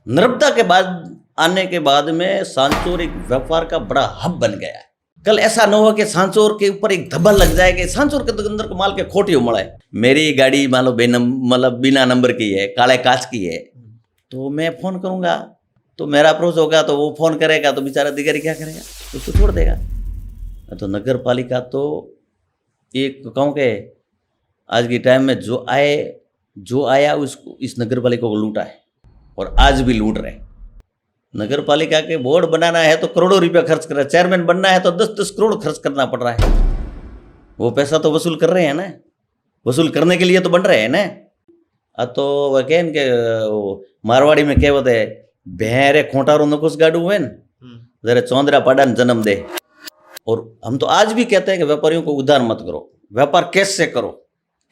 नर्मदा के बाद आने के बाद में सांचौर एक व्यापार का बड़ा हब बन गया है। कल ऐसा न हो कि सांचौर के ऊपर एक धब्बा लग जाए कि सांचौर के अंदर को माल के खोटी उमड़ा है। मेरी गाड़ी मान लो मतलब बिना नंबर की है, काले कांच की है, तो मैं फोन करूंगा तो मेरा अप्रोच होगा तो वो फोन करेगा तो बेचारा अधिकारी क्या करेगा, उसको छोड़ देगा। तो नगर पालिका तो एक कहूँ के आज के टाइम में जो आया उसको इस नगर पालिका को लूटा है और आज भी लूट रहे। नगर पालिका के बोर्ड बनाना है तो करोड़ों रुपया खर्च कर रहा है, चेयरमैन बनना है तो 10-10 करोड़ खर्च करना पड़ रहा है। वो पैसा तो वसूल कर रहे हैं ना, वसूल करने के लिए तो बन रहे हैं ना। तो वह कहें कि मारवाड़ी में कहेवत है, भेरे खोटारो नकुस गाड़ू हुए न जरा चौंदरा पाड़ा जन्म दे। और हम तो आज भी कहते हैं कि व्यापारियों को उधार मत करो, व्यापार कैसे करो,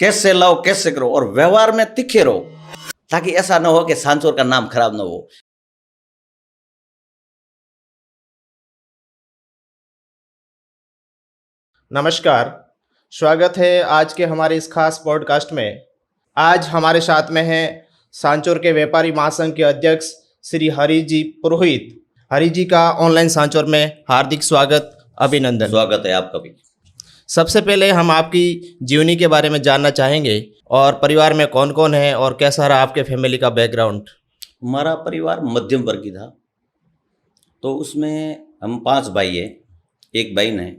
कैसे लाओ, कैसे करो, और व्यवहार में तीखे रहो ताकि ऐसा ना हो कि सांचौर का नाम खराब ना हो। नमस्कार, स्वागत है आज के हमारे इस खास पॉडकास्ट में। आज हमारे साथ में हैं सांचौर के व्यापारी महासंघ के अध्यक्ष श्री हरि जी पुरोहित। हरि जी का ऑनलाइन सांचौर में हार्दिक स्वागत, अभिनंदन। स्वागत है आपका भी। सबसे पहले हम आपकी जीवनी के बारे में जानना चाहेंगे और परिवार में कौन कौन है और कैसा रहा आपके फैमिली का बैकग्राउंड। हमारा परिवार मध्यम वर्गीय था, तो उसमें हम 5 भाई हैं, एक बहन है,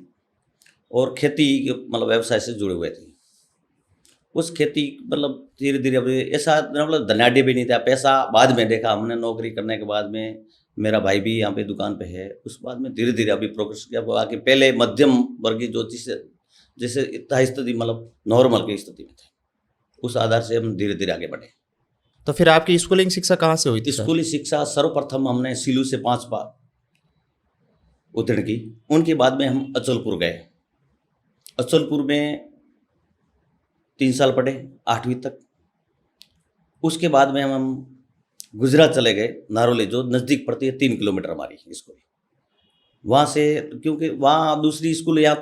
और खेती मतलब व्यवसाय से जुड़े हुए थे। उस खेती मतलब धीरे धीरे अब ऐसा मतलब धनाढ़ भी नहीं था, पैसा बाद में देखा हमने। नौकरी करने के बाद में मेरा भाई भी यहाँ पे दुकान पे है, उस बाद में धीरे धीरे अभी प्रोग्रेस किया। आगे पहले मध्यम वर्गीय जो जैसे इतना स्थिति मतलब नॉर्मल की स्थिति में थे, उस आधार से हम धीरे धीरे आगे बढ़े। तो फिर आपकी स्कूलिंग शिक्षा कहाँ से हुई थी? स्कूली शिक्षा सर्वप्रथम हमने सिलू से 5 बार उत्तीर्ण की। उनके बाद में हम अचलपुर गए। अचलपुर में 3 साल पढ़े 8वीं तक। उसके बाद में हम गुजरात चले गए, नारोली जो नज़दीक पड़ती है, 3 किलोमीटर हमारी स्कूल। वहाँ से क्योंकि वहाँ दूसरी स्कूल या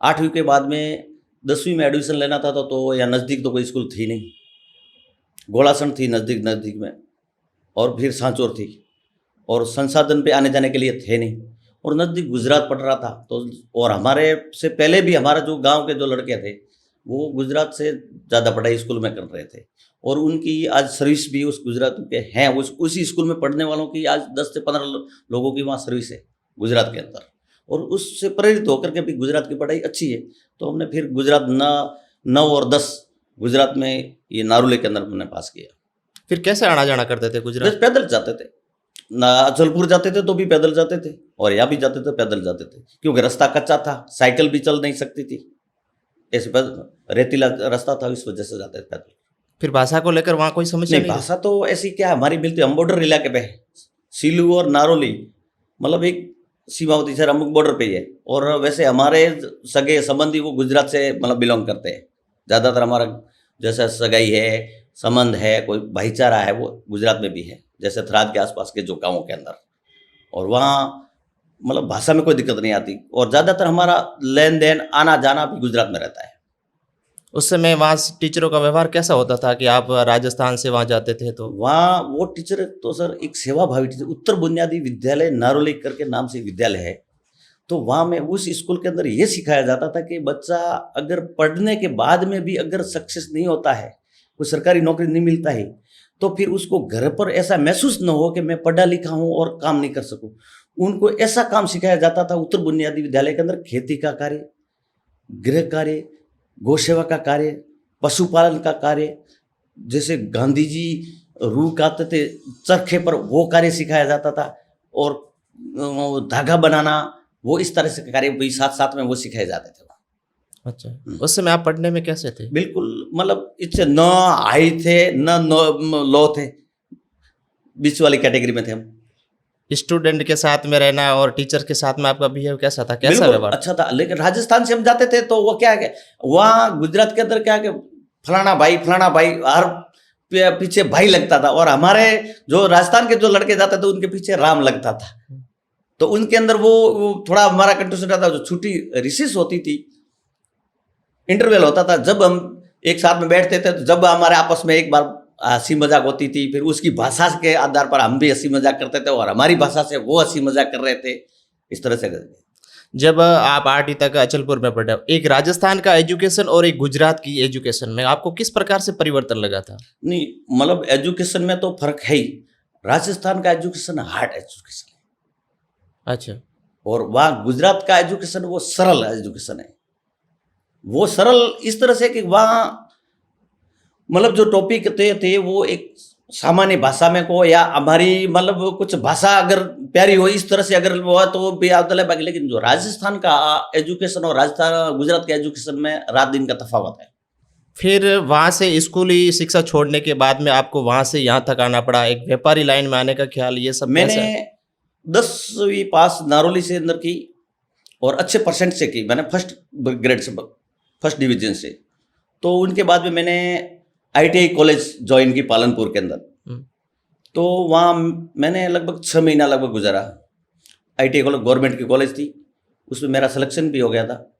8वीं के बाद में 10वीं में एडमिशन लेना था तो या नज़दीक तो कोई स्कूल थी नहीं। घोड़ासण थी नज़दीक में, और फिर सांचौर थी, और संसाधन पे आने जाने के लिए थे नहीं, और नज़दीक गुजरात पड़ रहा था। तो और हमारे से पहले भी हमारा जो गांव के जो लड़के थे वो गुजरात से ज़्यादा पढ़ाई स्कूल में कर रहे थे, और उनकी आज सर्विस भी उस गुजरात के हैं। उसी स्कूल में पढ़ने वालों की आज 10 से 15 लोगों की वहाँ सर्विस है गुजरात के अंदर, और उससे प्रेरित होकर के भी गुजरात की पढ़ाई अच्छी है। तो हमने फिर गुजरात 9 और 10 गुजरात में ये नारोली के अंदर हमने पास किया। फिर कैसे आना जाना करते थे गुजरात? बस पैदल जाते थे ना, अचलपुर जाते थे तो भी पैदल जाते थे, और यहाँ भी जाते थे पैदल जाते थे, क्योंकि रास्ता कच्चा था, साइकिल भी चल नहीं सकती थी, ऐसे रेतीला रास्ता था, इस वजह से जाते थे पैदल। फिर भाषा को लेकर वहाँ कोई समस्या नहीं? भाषा तो ऐसी क्या हमारी मिलती, हम बॉर्डर इलाके पे है, सिलू और नारोली मतलब एक सीमावर्ती शहर, अमुक बॉर्डर पे ही है। और वैसे हमारे सगे संबंधी वो गुजरात से मतलब बिलोंग करते हैं ज़्यादातर। हमारा जैसा सगाई है, संबंध है, कोई भाईचारा है, वो गुजरात में भी है, जैसे थराद के आसपास के जो गाँवों के अंदर। और वहाँ मतलब भाषा में कोई दिक्कत नहीं आती, और ज़्यादातर हमारा लेन देन आना जाना भी गुजरात में रहता है। उस समय वहाँ टीचरों का व्यवहार कैसा होता था कि आप राजस्थान से वहाँ जाते थे? तो वहाँ वो टीचर तो सर एक सेवाभावी टीचर, उत्तर बुनियादी विद्यालय नारोली करके नाम से विद्यालय है। तो वहाँ में उस स्कूल के अंदर ये सिखाया जाता था कि बच्चा अगर पढ़ने के बाद में भी अगर सक्सेस नहीं होता है, कोई सरकारी नौकरी नहीं मिलता है, तो फिर उसको घर पर ऐसा महसूस न हो कि मैं पढ़ा लिखा हूँ और काम नहीं कर सकूँ। उनको ऐसा काम सिखाया जाता था उत्तर बुनियादी विद्यालय के अंदर, खेती का कार्य, गृह कार्य, गौ सेवा का कार्य, पशुपालन का कार्य, जैसे गांधी जी रूह काटते थे चरखे पर, वो कार्य सिखाया जाता था, और धागा बनाना, वो इस तरह से कार्य भी साथ साथ में वो सिखाए जाते थे। अच्छा, उस समय आप पढ़ने में कैसे थे? बिल्कुल मतलब इससे न हाई थे न लो थे, बीच वाली कैटेगरी में थे हम। स्टूडेंट के साथ में रहना और टीचर के साथ में आपका बिहेव कैसा था, कैसा व्यवहार? अच्छा था। लेकिन राजस्थान से हम जाते थे तो वो क्या है, वहाँ गुजरात के अंदर क्या है, फलाना भाई हर पीछे भाई लगता था, और हमारे जो राजस्थान के जो लड़के जाते थे उनके पीछे राम लगता था। तो उनके अंदर वो थोड़ा हमारा कंट्रोल था। जो छुट्टी रिसेस होती थी, इंटरवल होता था, जब हम एक साथ में बैठते थे, तो जब हमारे आपस में एक बार हंसी मजाक होती थी, फिर उसकी भाषा के आधार पर हम भी हंसी मजाक करते थे और हमारी भाषा से वो हंसी मजाक कर रहे थे, इस तरह से करते थे। जब आप 8वीं तक अचलपुर में पढ़े, एक राजस्थान का एजुकेशन और एक गुजरात की एजुकेशन में आपको किस प्रकार से परिवर्तन लगा था? नहीं, मतलब एजुकेशन में तो फर्क है ही। राजस्थान का एजुकेशन हार्ड एजुकेशन है अच्छा। और वहाँ गुजरात का एजुकेशन वो सरल एजुकेशन है। वो सरल इस तरह से कि वहाँ मतलब जो टॉपिक थे वो एक सामान्य भाषा में को या हमारी मतलब कुछ भाषा अगर प्यारी हो इस तरह से अगर वो है तो भी अदल है बाकी। लेकिन जो राजस्थान का एजुकेशन और राजस्थान गुजरात के एजुकेशन में रात दिन का तफावत है। फिर वहाँ से स्कूली शिक्षा छोड़ने के बाद में आपको वहाँ से यहाँ तक आना पड़ा, एक व्यापारी लाइन में आने का ख्याल, ये सब मैंने कैसा है? 10वीं पास नारौली से अंदर की और अच्छे परसेंट से की। मैंने फर्स्ट ग्रेड से, फर्स्ट डिवीजन से। तो उनके बाद में मैंने ITI कॉलेज ज्वाइन की पालनपुर के अंदर। हम्म। तो वहाँ मैंने लगभग 6 महीना लगभग गुजारा। ITI कॉलेज गवर्नमेंट की कॉलेज थी, उसमें मेरा सिलेक्शन भी हो गया था।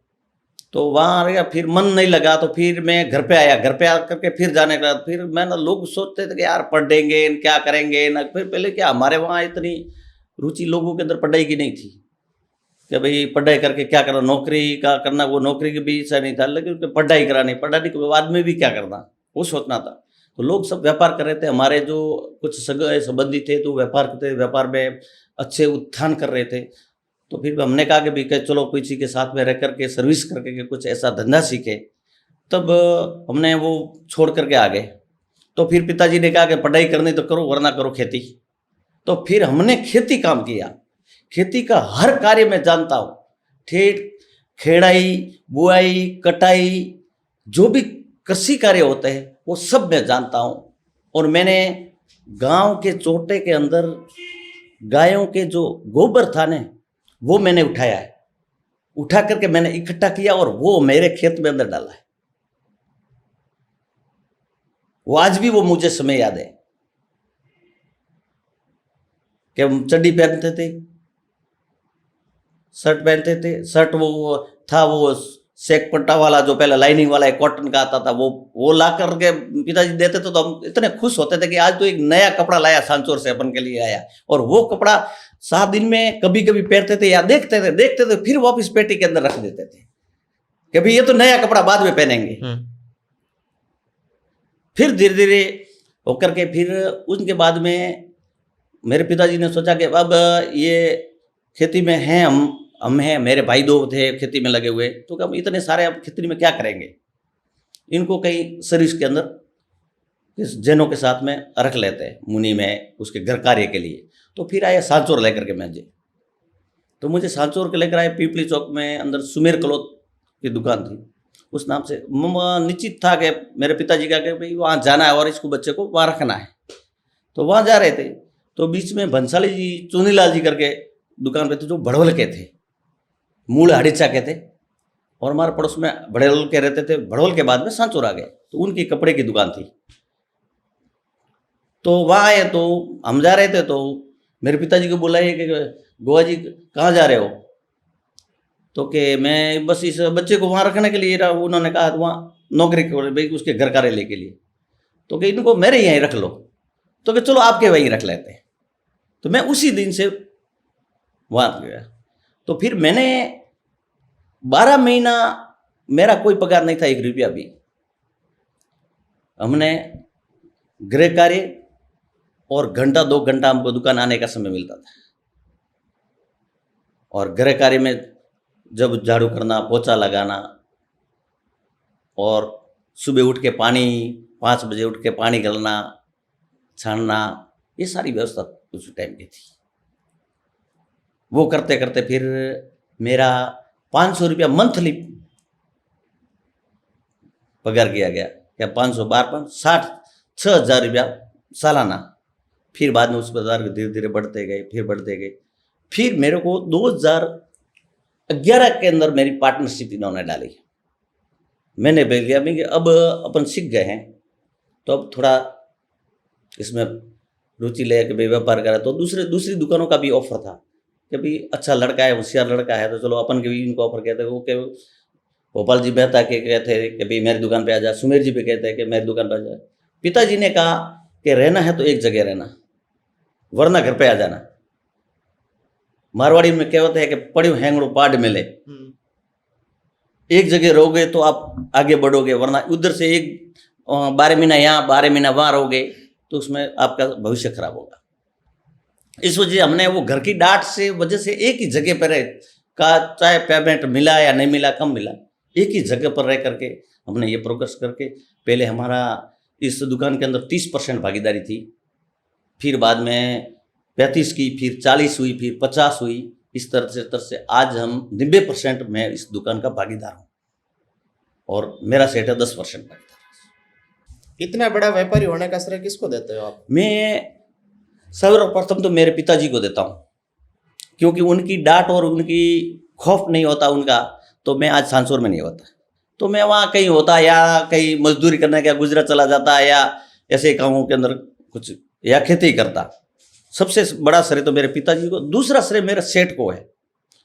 तो वहाँ आ गया, फिर मन नहीं लगा तो फिर मैं घर पे आया। घर पे आकर के फिर जाने का फिर मैं ना, लोग सोचते थे कि यार पढ़ देंगे क्या करेंगे ना। फिर पहले क्या हमारे वहाँ इतनी रुचि लोगों के अंदर पढ़ाई की नहीं थी कि भाई पढ़ाई करके क्या करना, नौकरी का करना, वो नौकरी के भी ऐसा नहीं था। लेकिन पढ़ाई करानी, पढ़ाने के बाद में भी क्या करना वो सोचना था। तो लोग सब व्यापार कर रहे थे। हमारे जो कुछ सगे संबंधी थे तो व्यापार करते, व्यापार में अच्छे उत्थान कर रहे थे। तो फिर हमने कहा कि भाई चलो किसी के साथ में रह करके सर्विस करके के कुछ ऐसा धंधा सीखे। तब हमने वो छोड़ करके आ गए। तो फिर पिताजी ने कहा कि पढ़ाई करनी तो करो वरना करो खेती। तो फिर हमने खेती काम किया। खेती का हर कार्य मैं जानता हूँ, ठेठ खेड़ाई, बुआई, कटाई, जो भी कृषि कार्य होते हैं वो सब मैं जानता हूँ। और मैंने गांव के चोटे के अंदर गायों के जो गोबर था ने वो मैंने उठाया है, उठा करके मैंने इकट्ठा किया और वो मेरे खेत में अंदर डाला है। वो आज भी वो मुझे समय याद है कि हम चड्डी पहनते थे, शर्ट पहनते थे। शर्ट वो था वो सेक पट्टा वाला जो पहले लाइनिंग वाला एक कॉटन का आता था, वो ला करके पिताजी देते थे। तो हम इतने खुश होते थे कि आज तो एक नया कपड़ा लाया सांचौर से अपन के लिए आया। और वो कपड़ा 7 दिन में कभी कभी पहनते थे या देखते थे फिर वापस पेटी के अंदर रख देते थे कि भाई ये तो नया कपड़ा बाद में पहनेंगे। फिर धीरे धीरे होकर के फिर उनके बाद में मेरे पिताजी ने सोचा कि अब ये खेती में हैं, हम हैं, मेरे भाई 2 थे खेती में लगे हुए। तो हम इतने सारे अब खेती में क्या करेंगे, इनको कहीं सर्विस के अंदर इस जैनों के साथ में रख लेते हैं मुनि में उसके घर कार्य के लिए। तो फिर आया सांचौर लेकर के मैं जी। तो मुझे सांचौर के लेकर आए, पीपली चौक में अंदर सुमेर क्लॉथ की दुकान थी, उस नाम से। निश्चित था कि मेरे पिताजी का कि भाई वहाँ जाना है और इसको बच्चे को वहाँ रखना है। तो वहाँ जा रहे थे तो बीच में भंसाली जी, चुनीलाल जी करके दुकान पे थे जो भड़वल के थे, मूल हड़ीचा के थे। और हमारे पड़ोस में भड़वल के रहते थे। भड़वल के बाद में सांचौर आ गए तो उनकी कपड़े की दुकान थी। तो वहाँ आए तो हम जा रहे थे तो मेरे पिताजी को बुलाइए कि गोवा जी कहाँ जा रहे हो। तो कि मैं बस इस बच्चे को वहाँ रखने के लिए रहा। उन्होंने कहा वहाँ नौकरी भाई उसके घर कार्यालय के लिए। तो कि इनको मेरे यहीं रख लो। तो कि चलो आपके वहीं रख लेते हैं। तो मैं उसी दिन से वहाँ गया। तो फिर मैंने 12 महीना मेरा कोई पगार नहीं था, 1 रुपया भी। हमने गृह कार्य और घंटा 2 घंटा हमको दुकान आने का समय मिलता था। और गृह कार्य में जब झाड़ू करना, पोछा लगाना और सुबह उठ के पानी 5 बजे उठ के पानी गलना, छानना, ये सारी व्यवस्था उस टाइम की थी। वो करते करते फिर मेरा 500 रुपया मंथली पगार किया गया। क्या 500 बार 60 6,000 रुपया सालाना। फिर बाद में उस पगार धीरे धीरे बढ़ते गए, फिर बढ़ते गए। फिर मेरे को 2011 के अंदर मेरी पार्टनरशिप इन्होंने डाली। मैंने बोल दिया कि अब अपन सीख गए हैं तो अब थोड़ा इसमें रुचि ले के व्यापार करा। तो दूसरी दुकानों का भी ऑफर था कि भाई अच्छा लड़का है, होशियार लड़का है, तो चलो अपन के भी इनको ऑफर कहते हैं। वो के गोपाल जी मेहता के कहते हैं कि भाई मेरी दुकान पे आ जा, सुमेर जी पे कहते हैं कि मेरी दुकान पे आ जा। पिताजी ने कहा कि रहना है तो एक जगह रहना, वरना घर पे आ जाना। मारवाड़ी में कहावत है कि पड़ियो हैंगड़ो पाड मिले, एक जगह रहोगे तो आप आगे बढ़ोगे, वरना उधर से एक 12 महीना यहाँ 12 महीना वहाँ रहोगे तो उसमें आपका भविष्य खराब होगा। इस वजह हमने वो घर की डांट से वजह से एक ही जगह पर रहे का, चाहे पेमेंट मिला या नहीं मिला, कम मिला, एक ही जगह पर रह करके हमने ये प्रोग्रेस करके, पहले हमारा इस दुकान के अंदर 30% भागीदारी थी, फिर बाद में 35 की, फिर 40 हुई, फिर 50 हुई, इस तरह से आज हम 90% में इस दुकान का भागीदार हूँ और मेरा सेट है 10% भागीदार। इतना बड़ा व्यापारी होने का श्रेय किसको देते हो आप? मैं सर्वप्रथम तो मेरे पिताजी को देता हूँ, क्योंकि उनकी डांट और उनकी खौफ नहीं होता उनका, तो मैं आज सांसौर में नहीं होता। तो मैं वहाँ कहीं होता या कहीं मजदूरी करने का गुजरा चला जाता या ऐसे गाँवों के अंदर कुछ या खेती करता। सबसे बड़ा श्रेय तो मेरे पिताजी को, दूसरा श्रेय मेरे सेठ को है,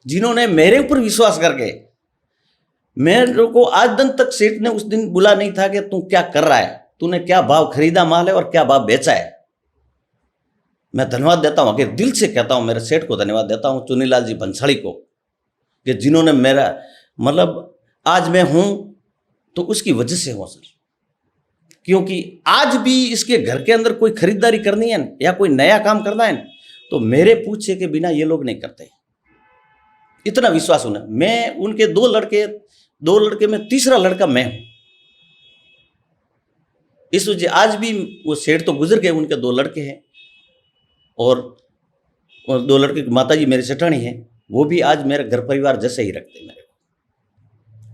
जिन्होंने मेरे ऊपर विश्वास करके, मेरे को आज दिन तक सेठ ने उस दिन बोला नहीं था कि तू क्या कर रहा है, तूने क्या भाव खरीदा माल है और क्या भाव बेचा है। मैं धन्यवाद देता हूँ, कि दिल से कहता हूँ, मेरे सेठ को धन्यवाद देता हूँ, चुनीलाल जी भंसाली को, कि जिन्होंने मेरा मतलब आज मैं हूँ तो उसकी वजह से हूँ सर। क्योंकि आज भी इसके घर के अंदर कोई खरीदारी करनी है या कोई नया काम करना है तो मेरे पूछे के बिना ये लोग नहीं करते, इतना विश्वास उन्हें। मैं उनके दो लड़के में तीसरा लड़का मैं हूं। इस वजह आज भी वो सेठ तो गुजर गए, उनके 2 लड़के हैं और 2 लड़के की माता जी मेरी सेठानी है, वो भी आज मेरे घर परिवार जैसे ही रखते हैं मेरे को।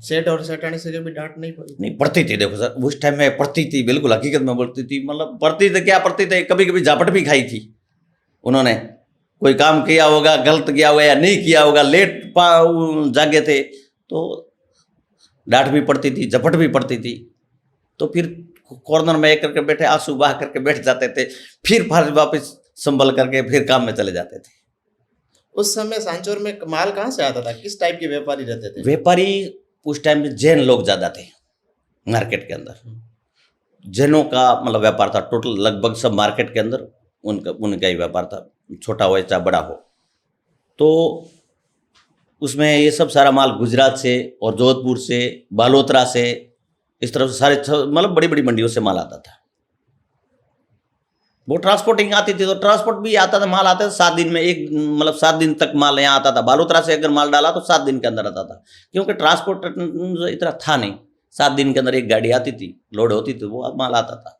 सेठ और सेठानी से कभी डांट नहीं पड़ी? नहीं पड़ती थी, देखो सर उस टाइम में पड़ती थी, बिल्कुल हकीकत में बोलती थी, मतलब पड़ती थी, क्या पड़ती थी, कभी कभी झापट भी खाई थी उन्होंने। कोई काम किया होगा, गलत किया होगा या नहीं किया होगा, लेट जागे थे तो डांट भी पड़ती थी, झपट भी पड़ती थी। तो फिर कॉर्नर में एक करके बैठे, आंसू बहा करके बैठ जाते थे, फिर वापस संभल करके फिर काम में चले जाते थे। उस समय सांचौर में माल कहाँ से आता था? किस टाइप के व्यापारी रहते थे? व्यापारी उस टाइम में जैन लोग ज़्यादा थे मार्केट के अंदर, जैनों का मतलब व्यापार था टोटल, लगभग सब मार्केट के अंदर उनका ही व्यापार था, छोटा हो या चाहे बड़ा हो। तो उसमें ये सब सारा माल गुजरात से और जोधपुर से, बालोतरा से, इस तरह से सारे मतलब बड़ी बड़ी मंडियों से माल आता था। वो ट्रांसपोर्टिंग आती थी तो ट्रांसपोर्ट भी आता था, माल आता था 7 दिन में, एक मतलब 7 दिन तक माल यहाँ आता था। बालोतरा से अगर माल डाला तो 7 दिन के अंदर आता था, क्योंकि ट्रांसपोर्ट इतना था नहीं। 7 दिन के अंदर एक गाड़ी आती थी, लोड होती थी, वो माल आता था,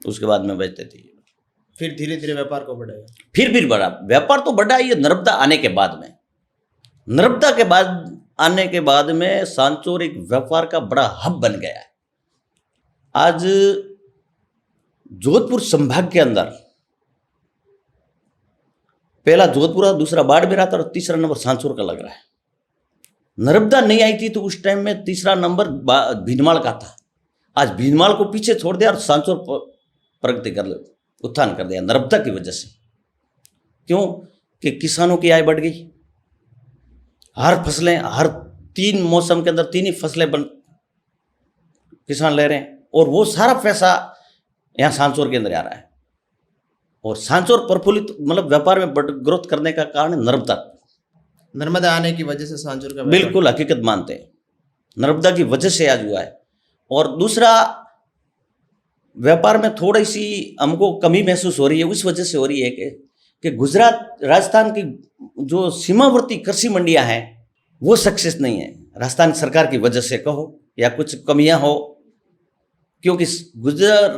उसके बाद में बेचते थे। फिर धीरे धीरे व्यापार को बढ़ाया, फिर बढ़ा व्यापार, तो बढ़ा ये नर्मदा आने के बाद में। नर्मदा के बाद आने के बाद में सांचौर एक व्यापार का बड़ा हब बन गया है। आज जोधपुर संभाग के अंदर पहला जोधपुर, दूसरा बाड़मेर था और तीसरा नंबर सांचौर का लग रहा है। नर्मदा नहीं आई थी तो उस टाइम में तीसरा नंबर भीनमाल का था। आज भीनमाल को पीछे छोड़ दिया और सांचौर प्रगति कर ले, उत्थान कर दिया नर्मदा की वजह से। क्यों? कि किसानों की आय बढ़ गई, हर फसलें, हर 3 मौसम के अंदर 3 ही फसलें किसान ले रहे हैं और वो सारा पैसा यहाँ सांचौर के अंदर आ रहा है। और सांचौर प्रफुल्लित मतलब व्यापार में ग्रोथ करने का कारण नर्मदा आने की वजह से सांचौर का बिल्कुल हकीकत मानते हैं, नर्मदा की वजह से आज हुआ है। और दूसरा, व्यापार में थोड़ी सी हमको कमी महसूस हो रही है, उस वजह से हो रही है कि गुजरात राजस्थान की जो सीमावर्ती कृषि मंडियां हैं वो सक्सेस नहीं है, राजस्थान सरकार की वजह से कहो या कुछ कमियां हो। क्योंकि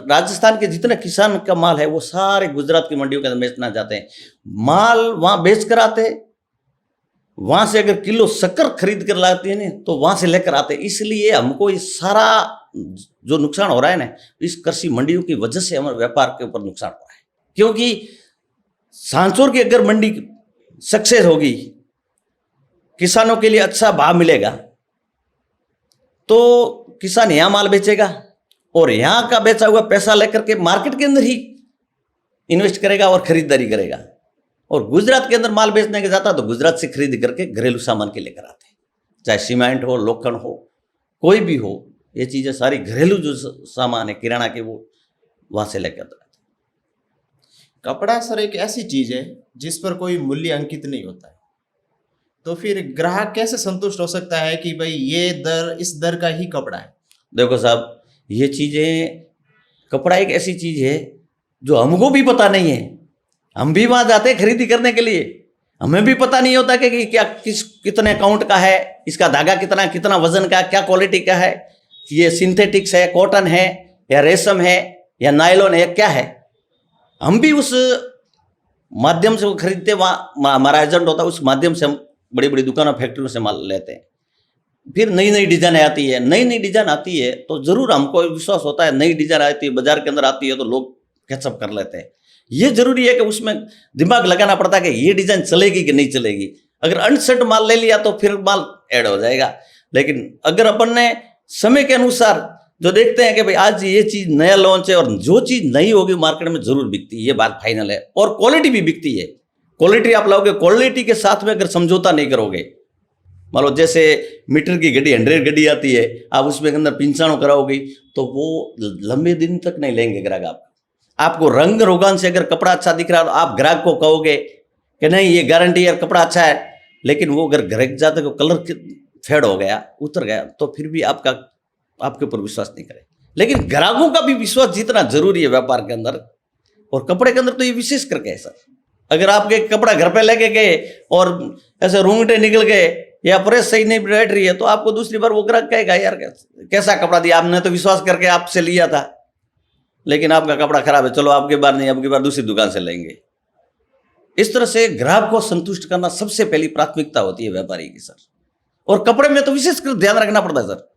राजस्थान के जितने किसान का माल है वो सारे गुजरात की मंडियों के अंदर बेचना चाहते हैं। माल वहाँ बेच कर आते, वहाँ से अगर किलो शक्कर खरीद कर लाते हैं तो वहाँ से लेकर आते। इसलिए हमको ये सारा जो नुकसान हो रहा है ना, इस कृषि मंडियों की वजह से हमारे व्यापार के ऊपर नुकसान हो रहा है। क्योंकि सांचौर की अगर मंडी सक्सेस होगी, किसानों के लिए अच्छा भाव मिलेगा तो किसान यहाँ माल बेचेगा और यहाँ का बेचा हुआ पैसा लेकर के मार्केट के अंदर ही इन्वेस्ट करेगा और खरीदारी करेगा। और गुजरात के अंदर माल बेचने के जाता तो गुजरात से खरीद करके घरेलू सामान के लेकर आते, चाहे सीमेंट हो, लोखंड हो, कोई भी हो, ये चीज़ें सारी घरेलू जो सामान है किराना के वो वहाँ से लेकर आता है। कपड़ा सर एक ऐसी चीज है जिस पर कोई मूल्य अंकित नहीं होता है, तो फिर ग्राहक कैसे संतुष्ट हो सकता है कि भाई ये दर इस दर का ही कपड़ा है? देखो साहब, ये चीज़ें, कपड़ा एक ऐसी चीज़ है जो हमको भी पता नहीं है। हम भी वहाँ जाते हैं खरीदी करने के लिए, हमें भी पता नहीं होता कि क्या कितने काउंट का है, इसका धागा कितना वजन का, क्या क्वालिटी का है, ये सिंथेटिक्स है, कॉटन है, या रेशम है, या नायलॉन है, क्या है। हम भी उस माध्यम से वो खरीदते, वहाँ हमारा एजेंट होता है, उस माध्यम से हम बड़ी बड़ी दुकानों फैक्ट्रियों से माल लेते हैं। फिर नई नई डिजाइन आती है, नई नई डिजाइन आती है तो जरूर हमको विश्वास होता है, नई डिजाइन आती है बाजार के अंदर आती है तो लोग कैचअप कर लेते हैं। ये जरूरी है कि उसमें दिमाग लगाना पड़ता है कि ये डिजाइन चलेगी कि नहीं चलेगी। अगर अनसेट माल ले लिया तो फिर माल ऐड हो जाएगा। लेकिन अगर अपन ने समय के अनुसार जो देखते हैं कि भाई आज ये चीज नया लॉन्च है और जो चीज नई होगी मार्केट में जरूर बिकती है, ये बात फाइनल है। और क्वालिटी भी बिकती है। क्वालिटी आप लाओगे, क्वालिटी के साथ में अगर समझौता नहीं करोगे, मान लो जैसे मीटर की गड्डी 100 गड्डी आती है, आप उसमें अंदर 95 कराओगे तो वो लंबे दिन तक नहीं लेंगे ग्राहक। आपको रंग रोगान से अगर कपड़ा अच्छा दिख रहा है तो आप ग्राहक को कहोगे कि नहीं ये गारंटी यार कपड़ा अच्छा है, लेकिन वो अगर ग्राहक जाते को कलर फेड हो गया, उतर गया, तो फिर भी आपके ऊपर विश्वास नहीं करे। लेकिन ग्राहकों का भी विश्वास जितना जरूरी है व्यापार के अंदर और कपड़े के अंदर, तो ये विशेष करके है सर। अगर आपके कपड़ा घर पे लेके गए और ऐसे रूंगटे निकल गए या प्रेस सही नहीं बैठ रही है तो आपको दूसरी बार वो ग्राहक कहेगा यार कैसा कपड़ा दिया आपने, तो विश्वास करके आपसे लिया था लेकिन आपका कपड़ा खराब है, चलो आपकी बार नहीं, आपकी बार दूसरी दुकान से लेंगे। इस तरह से ग्राहक को संतुष्ट करना सबसे पहली प्राथमिकता होती है व्यापारी की सर। और कपड़े में तो विशेष कर ध्यान रखना पड़ता है सर।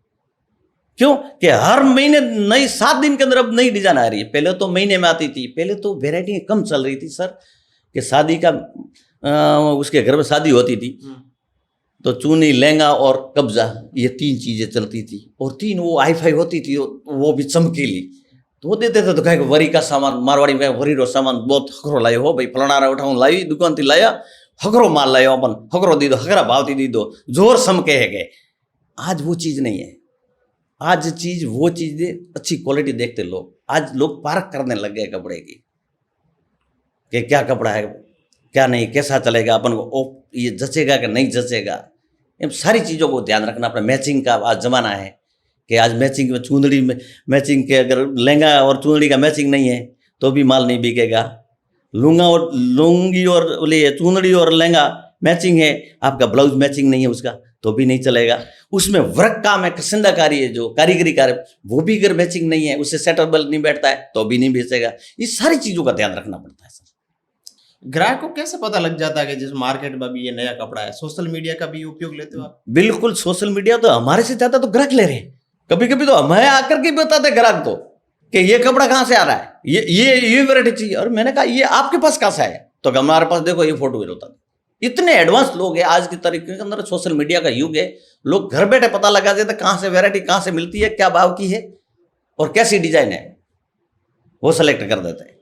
क्यों कि हर महीने नई 7 दिन के अंदर अब नई डिजाइन आ रही है। पहले तो महीने में आती थी, पहले तो वेरायटी कम चल रही थी सर। कि शादी का उसके घर में शादी होती थी तो चूनी, लहंगा और कब्जा, ये 3 चीजें चलती थी और 3 वो हाई-फाई होती थी, वो भी चमकीली। तो वो देते थे तो कहे वरी का सामान, मारवाड़ी में वरी रो सामान बहुत हकरो लायो हो भाई, फलाना उठाऊं लाई दुकान थी लाया, हकरो माल लायो अपन, हकरो दी दो, हकरा भाव दी दो, जोर समके है गए। आज वो चीज नहीं है। आज चीज वो चीज अच्छी क्वालिटी देखते लोग। आज लोग पार्क करने लग गए कपड़े की कि क्या कपड़ा है, क्या नहीं, कैसा चलेगा, अपन को ये जचेगा कि नहीं जचेगा। इन सारी चीज़ों को ध्यान रखना अपना। मैचिंग का आज ज़माना है कि आज मैचिंग में चुंदड़ी में मैचिंग के, अगर लहंगा और चुंदड़ी का मैचिंग नहीं है तो भी माल नहीं बिकेगा। लुंगी और चुंदड़ी और लहंगा मैचिंग है, आपका ब्लाउज मैचिंग नहीं है उसका तो भी नहीं चलेगा। उसमें वर्क काम है, कसिंदाकारी है, जो कारीगरी कार्य, वो भी अगर मैचिंग नहीं है, उससे सेटअप नहीं बैठता है तो भी नहीं बेचेगा। ये सारी चीज़ों का ध्यान रखना पड़ता है सर। ग्राहक को कैसे पता लग जाता है कि जिस मार्केट में भी ये नया कपड़ा है? सोशल मीडिया का भी उपयोग लेते हो आप? बिल्कुल, सोशल मीडिया तो हमारे से ज्यादा तो ग्राहक ले रहे हैं। कभी कभी तो हमें आकर के बताते ग्राहक तो कि ये कपड़ा कहाँ से आ रहा है, ये वैरायटी चाहिए। और मैंने कहा ये आपके पास कहाँ से है, तो हमारे पास देखो ये फोटो होता। इतने एडवांस लोग हैं आज की तारीख के अंदर। सोशल मीडिया का युग है, लोग घर बैठे पता लगा देते कहाँ से वैरायटी कहाँ से मिलती है, क्या भाव की है और कैसी डिजाइन है, वो सेलेक्ट कर देते हैं।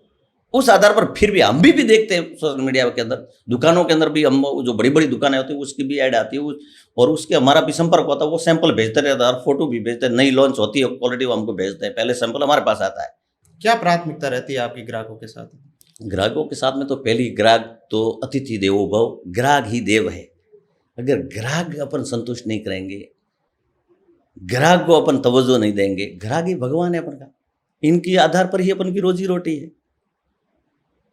उस आधार पर फिर भी हम भी देखते हैं सोशल मीडिया के अंदर, दुकानों के अंदर भी हम, जो बड़ी बड़ी दुकानें होती है उसकी भी ऐड आती है और उसके हमारा भी संपर्क होता है। वो सैंपल भेजते रहता है और फोटो भी भेजते हैं। नई लॉन्च होती है क्वालिटी वो हमको भेजते हैं, पहले सैंपल हमारे पास आता है। क्या प्राथमिकता रहती है आपके ग्राहकों के साथ? ग्राहकों के साथ में तो पहली ग्राहक तो अतिथि देवो भव, ग्राहक ही देव है। अगर ग्राहक अपन संतुष्ट नहीं करेंगे, ग्राहक को अपन तवज्जो नहीं देंगे, ग्राहक ही भगवान है अपन का, इनके आधार पर ही अपन की रोजी रोटी है।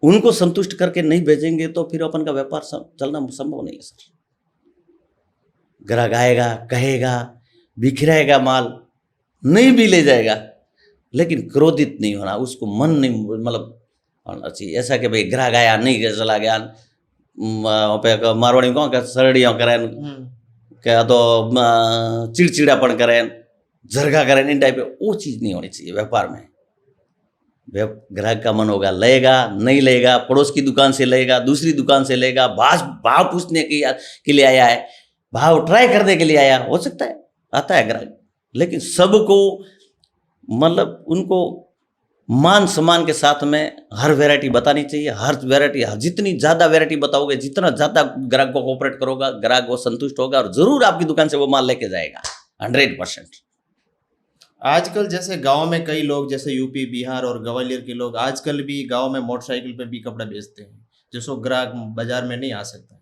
उनको संतुष्ट करके नहीं भेजेंगे तो फिर अपन का व्यापार चलना संभव नहीं है सर। ग्राहक आएगा, कहेगा, बिखराएगा माल, नहीं भी ले जाएगा, लेकिन क्रोधित नहीं होना, उसको मन नहीं मतलब होना चाहिए ऐसा कि भाई ग्राहक आया नहीं चला गया, मारवाड़ी कौन सरड़ियों करें, क्या तो चिड़चिड़ापन करें, झरगा करें, इन टाइप वो चीज़ नहीं होनी चाहिए व्यापार में। ग्राहक का मन होगा, लेगा नहीं लेगा, पड़ोस की दुकान से लेगा, दूसरी दुकान से लेगा, भाव पूछने के लिए आया है, भाव ट्राई करने के लिए आया, हो सकता है आता है ग्राहक। लेकिन सबको मतलब उनको मान सम्मान के साथ में हर वैरायटी बतानी चाहिए। हर वैरायटी, जितनी ज़्यादा वैरायटी बताओगे, जितना ज़्यादा ग्राहक को कोऑपरेट करोगा, ग्राहक वो संतुष्ट होगा और ज़रूर आपकी दुकान से वो माल लेके जाएगा 100%। आजकल जैसे गांव में कई लोग जैसे यूपी बिहार और ग्वालियर के लोग आजकल भी गांव में मोटरसाइकिल पे भी कपड़ा बेचते हैं, जिसको ग्राहक बाजार में नहीं आ सकता,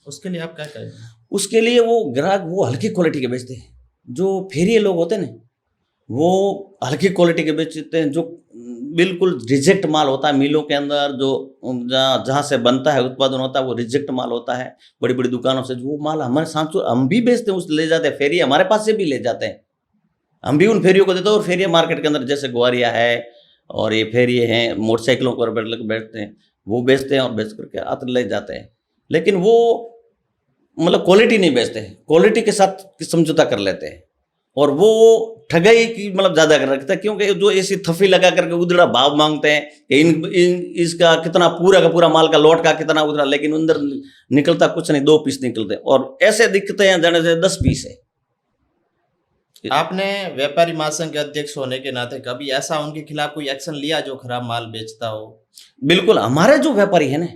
उसके लिए आप क्या कहेंगे? उसके लिए वो ग्राहक वो हल्की क्वालिटी के बेचते हैं। जो फेरिए लोग होते हैं ना, वो हल्की क्वालिटी के बेचते हैं। जो बिल्कुल रिजेक्ट माल होता है मिलों के अंदर, जो जहाँ जहाँ से बनता है उत्पादन होता है वो रिजेक्ट माल होता है बड़ी बड़ी दुकानों से। वो माल हमारे सांचौर हम भी बेचते हैं, उस ले जाते हैं फेरिए हमारे पास से भी ले जाते हैं, हम भी उन फेरियों को देते हैं। और फेरिए मार्केट के अंदर जैसे ग्वारिया है और ये फेरिए हैं मोटरसाइकिलों पर बैठते हैं, वो बेचते हैं और बेच करके आते ले जाते हैं। लेकिन वो मतलब क्वालिटी नहीं बेचते हैं, क्वालिटी के साथ समझौता कर लेते हैं और वो ठगाई की मतलब ज़्यादा कर रखता है। क्योंकि जो ऐसी थफी लगा करके उधड़ा भाव मांगते हैं कि इसका कितना पूरा का पूरा माल का लोट का कितना उधरा, लेकिन अंदर निकलता कुछ नहीं, 2 पीस निकलते और ऐसे दिखते हैं जाने से 10 पीस है। आपने व्यापारी महासंघ के अध्यक्ष होने के नाते कभी ऐसा उनके खिलाफ कोई एक्शन लिया जो खराब माल बेचता हो? बिल्कुल, हमारे जो व्यापारी है ना,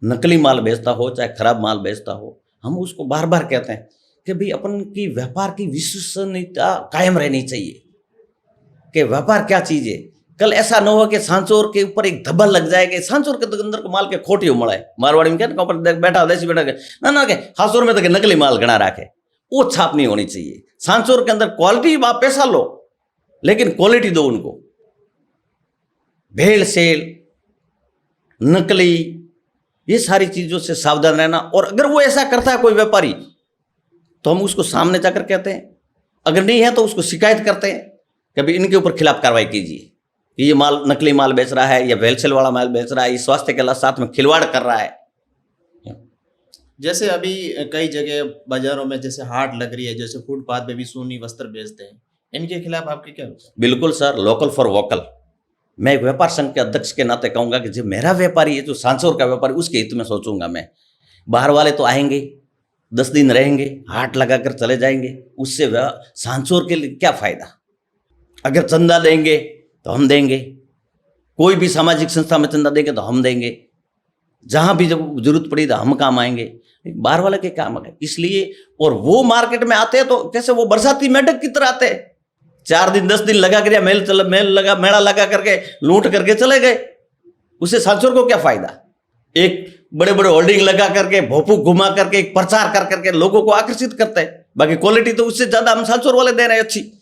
नकली माल बेचता हो चाहे खराब माल बेचता हो, हम उसको बार बार कहते हैं कि भाई अपन की व्यापार की विश्वसनीयता कायम रहनी चाहिए कि व्यापार क्या चीज़ है। कल ऐसा न हो कि सांचौर के ऊपर एक धब्बा लग जाए कि सांचौर के अंदर को माल के खोटी उमड़ा है। मारवाड़ी में क्या ना ऊपर बैठा देसी बैठा के ना के हासौर में तो के नकली माल गणा रखे, वो छाप नहीं होनी चाहिए। सांचौर के अंदर क्वालिटी आप पैसा लो लेकिन क्वालिटी दो उनको। भेड़ सेल नकली ये सारी चीज़ों से सावधान रहना। और अगर वो ऐसा करता है कोई व्यापारी तो हम उसको सामने जाकर कहते हैं, अगर नहीं है तो उसको शिकायत करते हैं कि भाई इनके ऊपर खिलाफ कार्रवाई कीजिए कि ये माल नकली माल बेच रहा है या वेलसेल वाला माल बेच रहा है, ये स्वास्थ्य के साथ में खिलवाड़ कर रहा है। जैसे अभी कई जगह बाजारों में जैसे हाट लग रही है, जैसे फुटपाथ पे भी सूनी वस्त्र बेचते हैं, इनके खिलाफ आपके क्या विचार? बिल्कुल सर, लोकल फॉर वोकल। मैं एक व्यापार संघ के अध्यक्ष के नाते कहूँगा कि जो मेरा व्यापारी है, जो सांचौर का व्यापारी, उसके हित में सोचूंगा मैं। बाहर वाले तो आएंगे 10 दिन रहेंगे, हाट लगा कर चले जाएंगे, उससे सांचौर के लिए क्या फ़ायदा। अगर चंदा देंगे तो हम देंगे, कोई भी सामाजिक संस्था में चंदा देंगे तो हम देंगे, जहाँ भी जब जरूरत पड़ी तो हम काम आएंगे, बाहर वाले के काम आएंगे। इसलिए और वो मार्केट में आते हैं तो कैसे वो बरसाती मेढक की तरह आते हैं, 4 दिन 10 दिन लगा कर मेला लगा करके लूट करके चले गए। उससे सांचौर को क्या फायदा। एक बड़े बड़े होल्डिंग लगा करके भोपू घुमा करके एक प्रचार कर करके लोगों को आकर्षित करते हैं, बाकी क्वालिटी तो उससे ज्यादा हम सांचौर वाले दे रहे हैं अच्छी।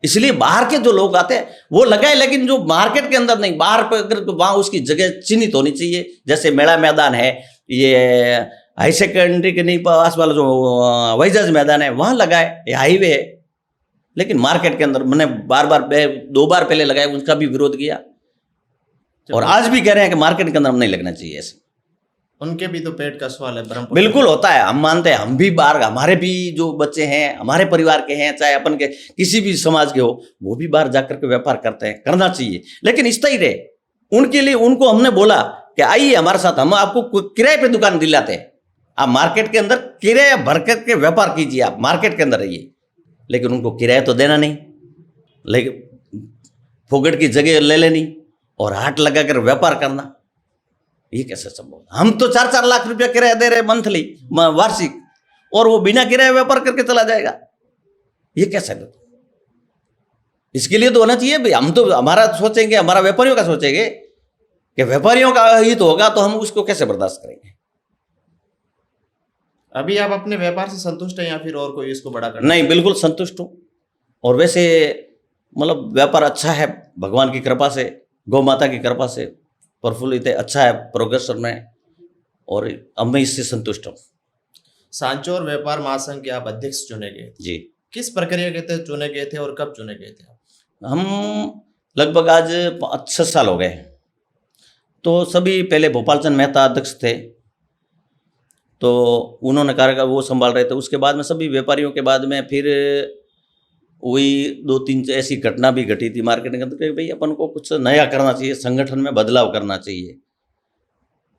इसलिए बाहर के जो लोग आते हैं वो लगाए, लेकिन जो मार्केट के अंदर नहीं, बाहर पर अगर वहाँ उसकी जगह चिन्हित होनी चाहिए। जैसे मेला मैदान है, ये हाई सेकेंडरी के नहीं पास वाला जो वैजाज मैदान है वहाँ लगाए, ये हाईवे है। लेकिन मार्केट के अंदर मैंने बार 2 बार पहले लगाए, उनका भी विरोध किया और आज भी कह रहे हैं कि मार्केट के अंदर हम नहीं लगना चाहिए ऐसे। उनके भी तो पेट का सवाल है ब्रह्मपुर। बिल्कुल होता है, हम मानते हैं, हम भी बाहर, हमारे भी जो बच्चे हैं हमारे परिवार के हैं, चाहे अपन के किसी भी समाज के हो, वो भी बाहर जाकर के व्यापार करते हैं, करना चाहिए, लेकिन स्थायी रहे। उनके लिए उनको हमने बोला कि आइए हमारे साथ, हम आपको किराए पे दुकान दिलाते हैं, आप मार्केट के अंदर किराया भर करके व्यापार कीजिए, आप मार्केट के अंदर रहिए। लेकिन उनको किराया तो देना नहीं, लेकिन फोकट की जगह ले लेनी और हाट लगा कर व्यापार करना, ये कैसे संभव। हम तो 4-4 लाख रुपया किराया दे रहे मंथली वार्षिक, और वो बिना किराया व्यापार करके चला जाएगा, ये कैसे। इसके लिए तो होना चाहिए भाई, हम तो हमारा सोचेंगे, हमारा व्यापारियों का सोचेंगे कि व्यापारियों का हित होगा तो हम उसको कैसे बर्दाश्त करेंगे। अभी आप अपने व्यापार से संतुष्ट हैं या फिर और कोई इसको बड़ा करना? नहीं, बिल्कुल संतुष्ट हूँ। और वैसे मतलब व्यापार अच्छा है, भगवान की कृपा से, गौ माता की कृपा से प्रफुल्लित है, अच्छा है, प्रोग्रेस में, और अब मैं इससे संतुष्ट हूँ। सांचौर व्यापार महासंघ के आप अध्यक्ष चुने गए जी। किस प्रक्रिया के तहत चुने गए थे और कब चुने गए थे? हम लगभग आज 6 साल हो गए। तो सभी पहले भोपाल चंद मेहता अध्यक्ष थे, तो उन्होंने कार्य वो संभाल रहे थे। उसके बाद में सभी व्यापारियों के बाद में फिर वही 2-3 ऐसी घटना भी घटी थी मार्केट के अंदर कि भाई अपन को कुछ नया करना चाहिए, संगठन में बदलाव करना चाहिए,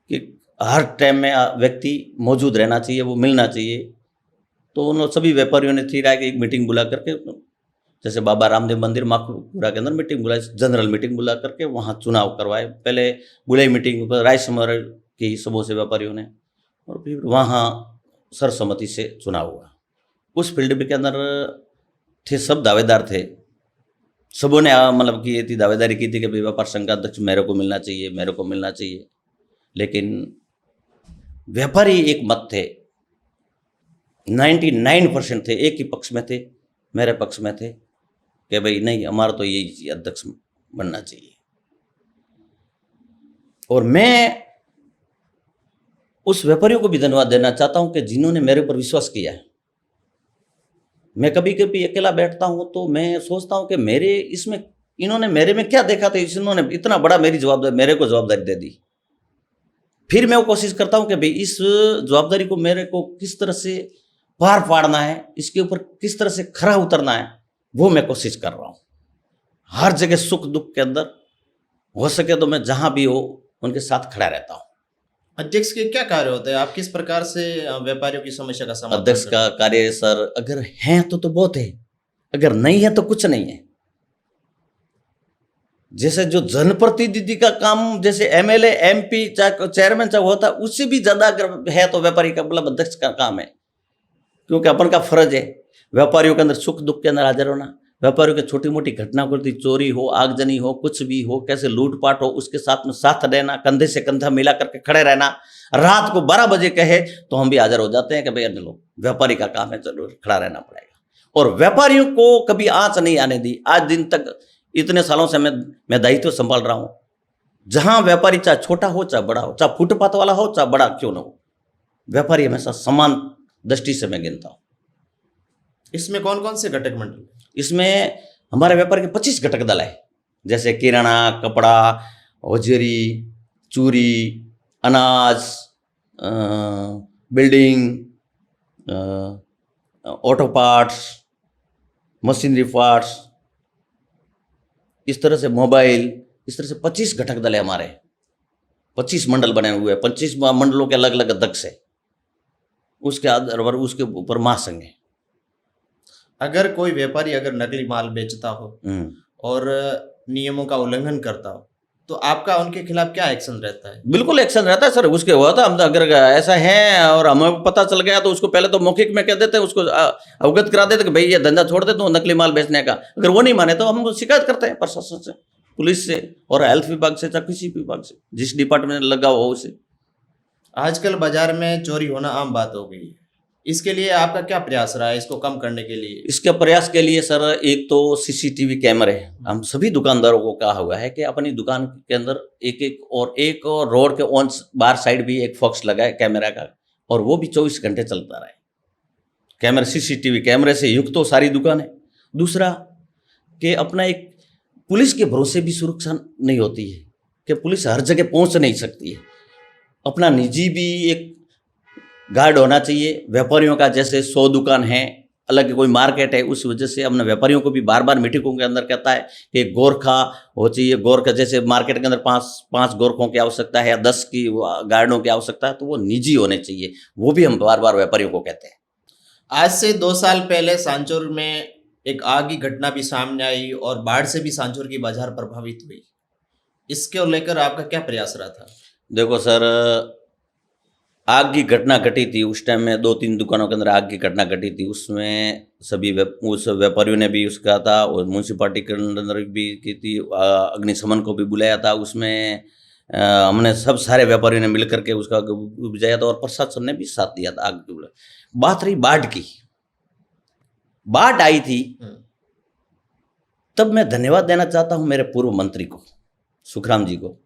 कि हर टाइम में व्यक्ति मौजूद रहना चाहिए, वो मिलना चाहिए। तो उन सभी व्यापारियों ने थी राय की एक मीटिंग बुला करके, जैसे बाबा रामदेव मंदिर माखुपुरा के अंदर मीटिंग बुलाई, जनरल मीटिंग बुला करके वहाँ चुनाव करवाए। पहले बुलाई मीटिंग पर राय समर की सबों से व्यापारियों ने, और फिर वहाँ सर्वसम्मति से चुनाव हुआ। उस फील्ड के अंदर थे, सब दावेदार थे, सबों ने मतलब कि ये थी दावेदारी की थी कि भाई व्यापार संघ का अध्यक्ष मेरे को मिलना चाहिए, मेरे को मिलना चाहिए। लेकिन व्यापारी एक मत थे, 99% थे, एक ही पक्ष में थे, मेरे पक्ष में थे कि भाई नहीं, हमारा तो यही अध्यक्ष बनना चाहिए। और मैं उस व्यापारियों को भी धन्यवाद देना चाहता हूं कि जिन्होंने मेरे ऊपर विश्वास किया है। मैं कभी कभी अकेला बैठता हूं तो मैं सोचता हूं कि मेरे इसमें इन्होंने मेरे में क्या देखा था, इन्होंने इतना बड़ा मेरे को जवाबदारी दे दी। फिर मैं वो कोशिश करता हूं कि भाई इस जवाबदारी को मेरे को किस तरह से पार पाड़ना है, इसके ऊपर किस तरह से खरा उतरना है, वो मैं कोशिश कर रहा हूं। हर जगह सुख दुख के अंदर हो सके तो मैं जहां भी हो उनके साथ खड़ा रहता हूं। अध्यक्ष के क्या कार्य होते हैं? आप किस प्रकार से व्यापारियों की समस्या का समाधान अध्यक्ष का कार्य सर, अगर हैं तो बहुत है, अगर नहीं है तो कुछ नहीं है। जैसे जो जनप्रतिनिधि का काम, जैसे एमएलए, एमपी, चाहे चेयरमैन चाहे होता है, उससे भी ज्यादा अगर है तो व्यापारी का मतलब अध्यक्ष का काम है। क्योंकि अपन का फर्ज है व्यापारियों के अंदर सुख दुख के अंदर हाजिर होना। व्यापारियों की छोटी मोटी घटना करती, चोरी हो, आगजनी हो, कुछ भी हो, कैसे लूटपाट हो, उसके साथ में साथ रहना, कंधे से कंधा मिला करके खड़े रहना। रात को 12 बजे कहे तो हम भी हाजिर हो जाते हैं कि भाई चलो व्यापारी का काम है, चलो खड़ा रहना पड़ेगा। और व्यापारियों को कभी आंच नहीं आने दी। आज दिन तक इतने सालों से मैं दायित्व संभाल रहा हूं। जहां व्यापारी चाहे छोटा हो चाहे बड़ा हो, चाहे फुटपाथ वाला हो चाहे बड़ा क्यों ना हो, व्यापारी हमेशा समान दृष्टि से मैं गिनता हूं। इसमें कौन कौन से घटक मंडल? इसमें हमारे व्यापार के 25 घटक दल है, जैसे किराना, कपड़ा, हौजरी, चूरी, अनाज, building, auto parts, machinery parts, इस तरह से मोबाइल, इस तरह से 25 घटक दल है हमारे। 25 मंडल बने हुए हैं, 25 मंडलों के अलग अलग अध्यक्ष है, उसके आधार पर उसके ऊपर महासंघ है। अगर कोई व्यापारी अगर नकली माल बेचता हो और नियमों का उल्लंघन करता हो तो आपका उनके खिलाफ क्या एक्शन रहता है? बिल्कुल एक्शन रहता है सर। उसके हुआ था, हम अगर ऐसा है और हमें पता चल गया तो उसको पहले तो मौखिक में कह देते हैं, उसको अवगत करा देते कि भाई ये धंधा छोड़ दे, तो नकली माल बेचने का। अगर वो नहीं माने तो हम शिकायत करते हैं प्रशासन से, पुलिस से और हेल्थ विभाग से, चाहे किसी विभाग से, जिस डिपार्टमेंट लगा हो उसे। आजकल बाजार में चोरी होना आम बात हो गई है, इसके लिए आपका क्या प्रयास रहा है इसको कम करने के लिए? इसके प्रयास के लिए सर, एक तो सीसीटीवी कैमरे, हम सभी दुकानदारों को कहा हुआ है कि अपनी दुकान के अंदर एक और रोड के ऑन बाहर साइड भी एक फॉक्स लगा है कैमरा का, और वो भी 24 घंटे चलता रहे। कैमरा, सीसीटीवी कैमरे से युक्त तो सारी दुकान है। दूसरा कि अपना एक पुलिस के भरोसे भी सुरक्षा नहीं होती है कि पुलिस हर जगह पहुंच नहीं सकती है। अपना निजी भी एक गार्ड होना चाहिए। व्यापारियों का जैसे 100 दुकान है, अलग कोई मार्केट है, उस वजह से हमने व्यापारियों को भी बार बार मीटिंगों के अंदर कहता है कि गोरखा हो चाहिए। गोरखा जैसे मार्केट के अंदर पाँच गोरखों की आवश्यकता है या 10 की गार्डों की आवश्यकता है, तो वो निजी होने चाहिए। वो भी हम बार बार व्यापारियों को कहते हैं। आज से 2 साल पहले सांचौर में एक आग की घटना भी सामने आई और बाढ़ से भी सांचौर की बाजार प्रभावित हुई। इसको लेकर आपका क्या प्रयास रहा था? देखो सर, आग की घटना घटी थी उस टाइम में, 2-3 दुकानों के अंदर आग की घटना घटी थी। उसमें सभी उस व्यापारियों ने भी उसका था और म्यूनसिपालिटी के अंदर भी की थी, अग्निशमन को भी बुलाया था। उसमें हमने सब सारे व्यापारियों ने मिलकर के उसका बुझाया था और प्रशासन ने भी साथ दिया था। आग की बात रही बाढ़ की, बाढ़ आई थी, तब मैं धन्यवाद देना चाहता हूं मेरे पूर्व मंत्री को, सुखराम जी को,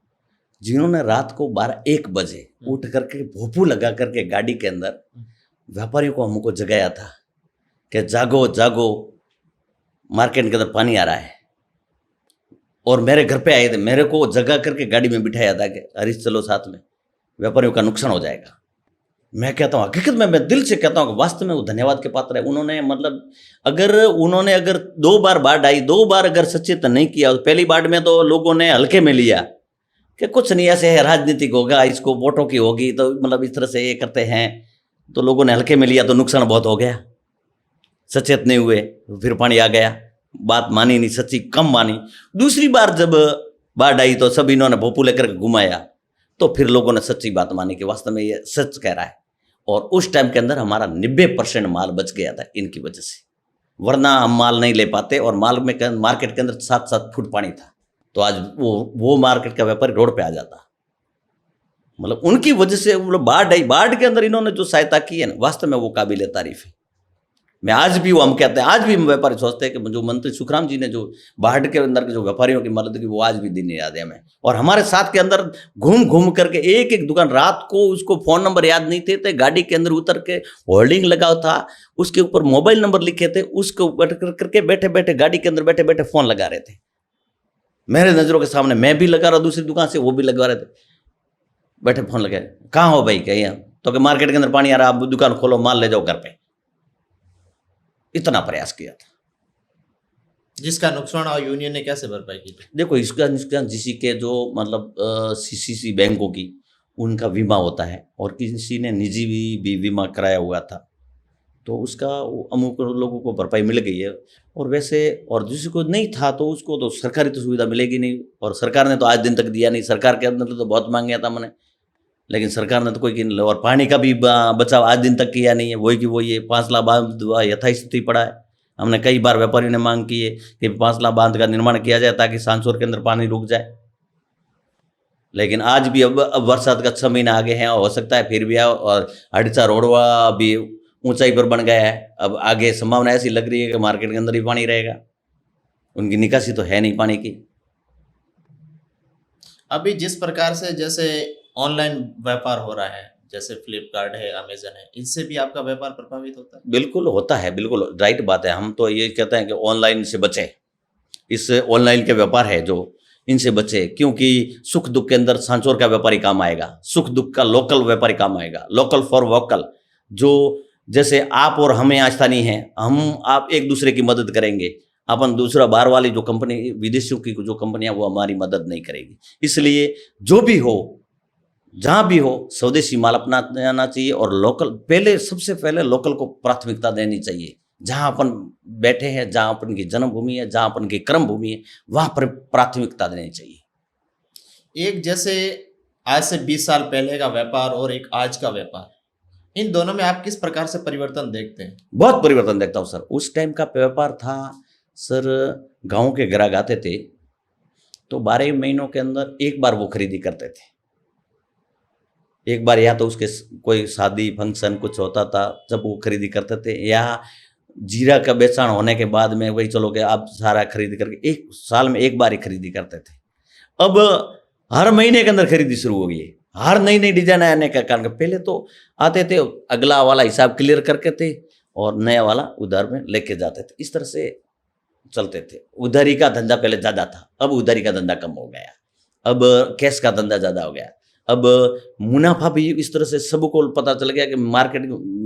जिन्होंने रात को 12-1 बजे उठ करके भोपू लगा करके गाड़ी के अंदर व्यापारियों को हमको जगाया था कि जागो जागो, मार्केट के अंदर पानी आ रहा है। और मेरे घर पे आए थे, मेरे को जगा करके गाड़ी में बिठाया था कि हरीश चलो साथ में, व्यापारियों का नुकसान हो जाएगा। मैं कहता हूँ, हकीकत में मैं दिल से कहता हूँ कि वास्तव में वो धन्यवाद के पात्र है। उन्होंने मतलब अगर 2 बार बाढ़ आई, 2 बार अगर सचेत नहीं किया, पहली बाढ़ में तो लोगों ने हल्के में लिया कि कुछ नहीं, ऐसे है, राजनीतिक होगा, इसको वोटों की होगी, तो मतलब इस तरह से ये करते हैं, तो लोगों ने हल्के में लिया तो नुकसान बहुत हो गया। सचेत नहीं हुए, फिर पानी आ गया, बात मानी नहीं, सच्ची कम मानी। दूसरी बार जब बाढ़ आई तो सब इन्होंने भोपू लेकर घुमाया, तो फिर लोगों ने सच्ची बात मानी कि वास्तव में ये सच कह रहा है। और उस टाइम के अंदर हमारा 90% माल बच गया था इनकी वजह से। वरना हम माल नहीं ले पाते। और मार्केट के अंदर 7-7 फुट पानी था, तो आज वो मार्केट का व्यापारी रोड पे आ जाता। मतलब उनकी वजह से मतलब बाढ़ के अंदर इन्होंने जो सहायता की है ना, वास्तव में वो काबिल तारीफ है। मैं आज भी वो हम कहते हैं, आज भी हम व्यापारी सोचते हैं कि जो मंत्री सुखराम जी ने जो बाढ़ के अंदर के जो व्यापारियों की मदद की, वो आज भी दिन याद है हमें। और हमारे साथ के अंदर घूम घूम करके एक एक दुकान, रात को उसको फ़ोन नंबर याद नहीं थे, गाड़ी के अंदर उतर के होल्डिंग लगा था, उसके ऊपर मोबाइल नंबर लिखे थे, उसको करके बैठे बैठे गाड़ी के अंदर बैठे बैठे फ़ोन लगा रहे थे। मेरे नज़रों के सामने मैं भी लगा रहा, दूसरी दुकान से वो भी लगा रहे थे, बैठे फ़ोन लगाए, कहाँ हो भाई, कहीं तो कि मार्केट के अंदर पानी आ रहा, आप दुकान खोलो, माल ले जाओ घर पे। इतना प्रयास किया था। जिसका नुकसान और यूनियन ने कैसे भरपाई की? देखो, इसका जिसी के जो मतलब सीसीसी बैंकों की उनका बीमा होता है, और किसी ने निजी भी बीमा कराया हुआ था, तो उसका अमुक लोगों को भरपाई मिल गई है। और वैसे और जिसको नहीं था तो उसको तो सरकारी तो सुविधा मिलेगी नहीं, और सरकार ने तो आज दिन तक दिया नहीं। सरकार के अंदर तो बहुत मांग गया था मैंने, लेकिन सरकार ने तो कोई और पानी का भी बचाव आज दिन तक किया नहीं है। वही की वही है, 5 लाख बांध यथास्थिति पड़ा है। हमने कई बार व्यापारियों ने मांग की है कि 5 लाख बांध का निर्माण किया जाए ताकि सांसौर के अंदर पानी रुक जाए, लेकिन आज भी अब बरसात का 6 महीना आगे हैं, हो सकता है फिर भी आओ। और हड़सा रोडवा भी ऊंचाई पर बन गया है, अब आगे संभावना ऐसी लग रही है कि मार्केट के अंदर भी पानी रहेगा। उनकी निकासी तो है नहीं पानी की। अभी जिस प्रकार से जैसे ऑनलाइन व्यापार हो रहा है, जैसे फ्लिपकार्ट है, अमेजन है, इनसे भी आपका व्यापार प्रभावित होता है? बिल्कुल होता है, बिल्कुल राइट बात है। हम तो ये कहते हैं कि ऑनलाइन से बचें, इस ऑनलाइन के व्यापार है जो, इनसे बचे, क्योंकि सुख दुख के अंदर सांचौर का व्यापारी काम आएगा, सुख दुख का लोकल व्यापारी काम आएगा, लोकल फॉर वोकल। जो जैसे आप और हमें आज स्थानीय हैं, हम आप एक दूसरे की मदद करेंगे, अपन दूसरा बाहर वाली जो कंपनी, विदेशियों की जो कंपनियां, वो हमारी मदद नहीं करेगी। इसलिए जो भी हो, जहाँ भी हो, स्वदेशी माल अपनाना चाहिए, और लोकल पहले, सबसे पहले लोकल को प्राथमिकता देनी चाहिए। जहाँ अपन बैठे हैं, जहाँ अपन की जन्मभूमि है, जहाँ अपन की कर्म भूमि है, वहाँ पर प्राथमिकता देनी चाहिए। एक जैसे आज से 20 साल पहले का व्यापार और एक आज का व्यापार, इन दोनों में आप किस प्रकार से परिवर्तन देखते हैं? बहुत परिवर्तन देखता हूँ सर। उस टाइम का व्यापार था सर, गाँव के ग्राहक आते थे तो 12 महीनों के अंदर एक बार वो खरीदी करते थे। एक बार या तो उसके कोई शादी फंक्शन कुछ होता था जब वो खरीदी करते थे, या जीरा का बेचान होने के बाद में वही चलो कि आप सारा खरीदी करके 1 साल में एक बार ही खरीदी करते थे। अब हर महीने के अंदर खरीदी शुरू हो गई है, हर नई नई डिजाइन आने का कारण। पहले तो आते थे, अगला वाला हिसाब क्लियर करके थे और नया वाला उधार में लेके जाते थे, इस तरह से चलते थे। उधारी का धंधा पहले ज़्यादा था, अब उधारी का धंधा कम हो गया, अब कैश का धंधा ज़्यादा हो गया। अब मुनाफा भी इस तरह से सबको पता चल गया कि मार्केट,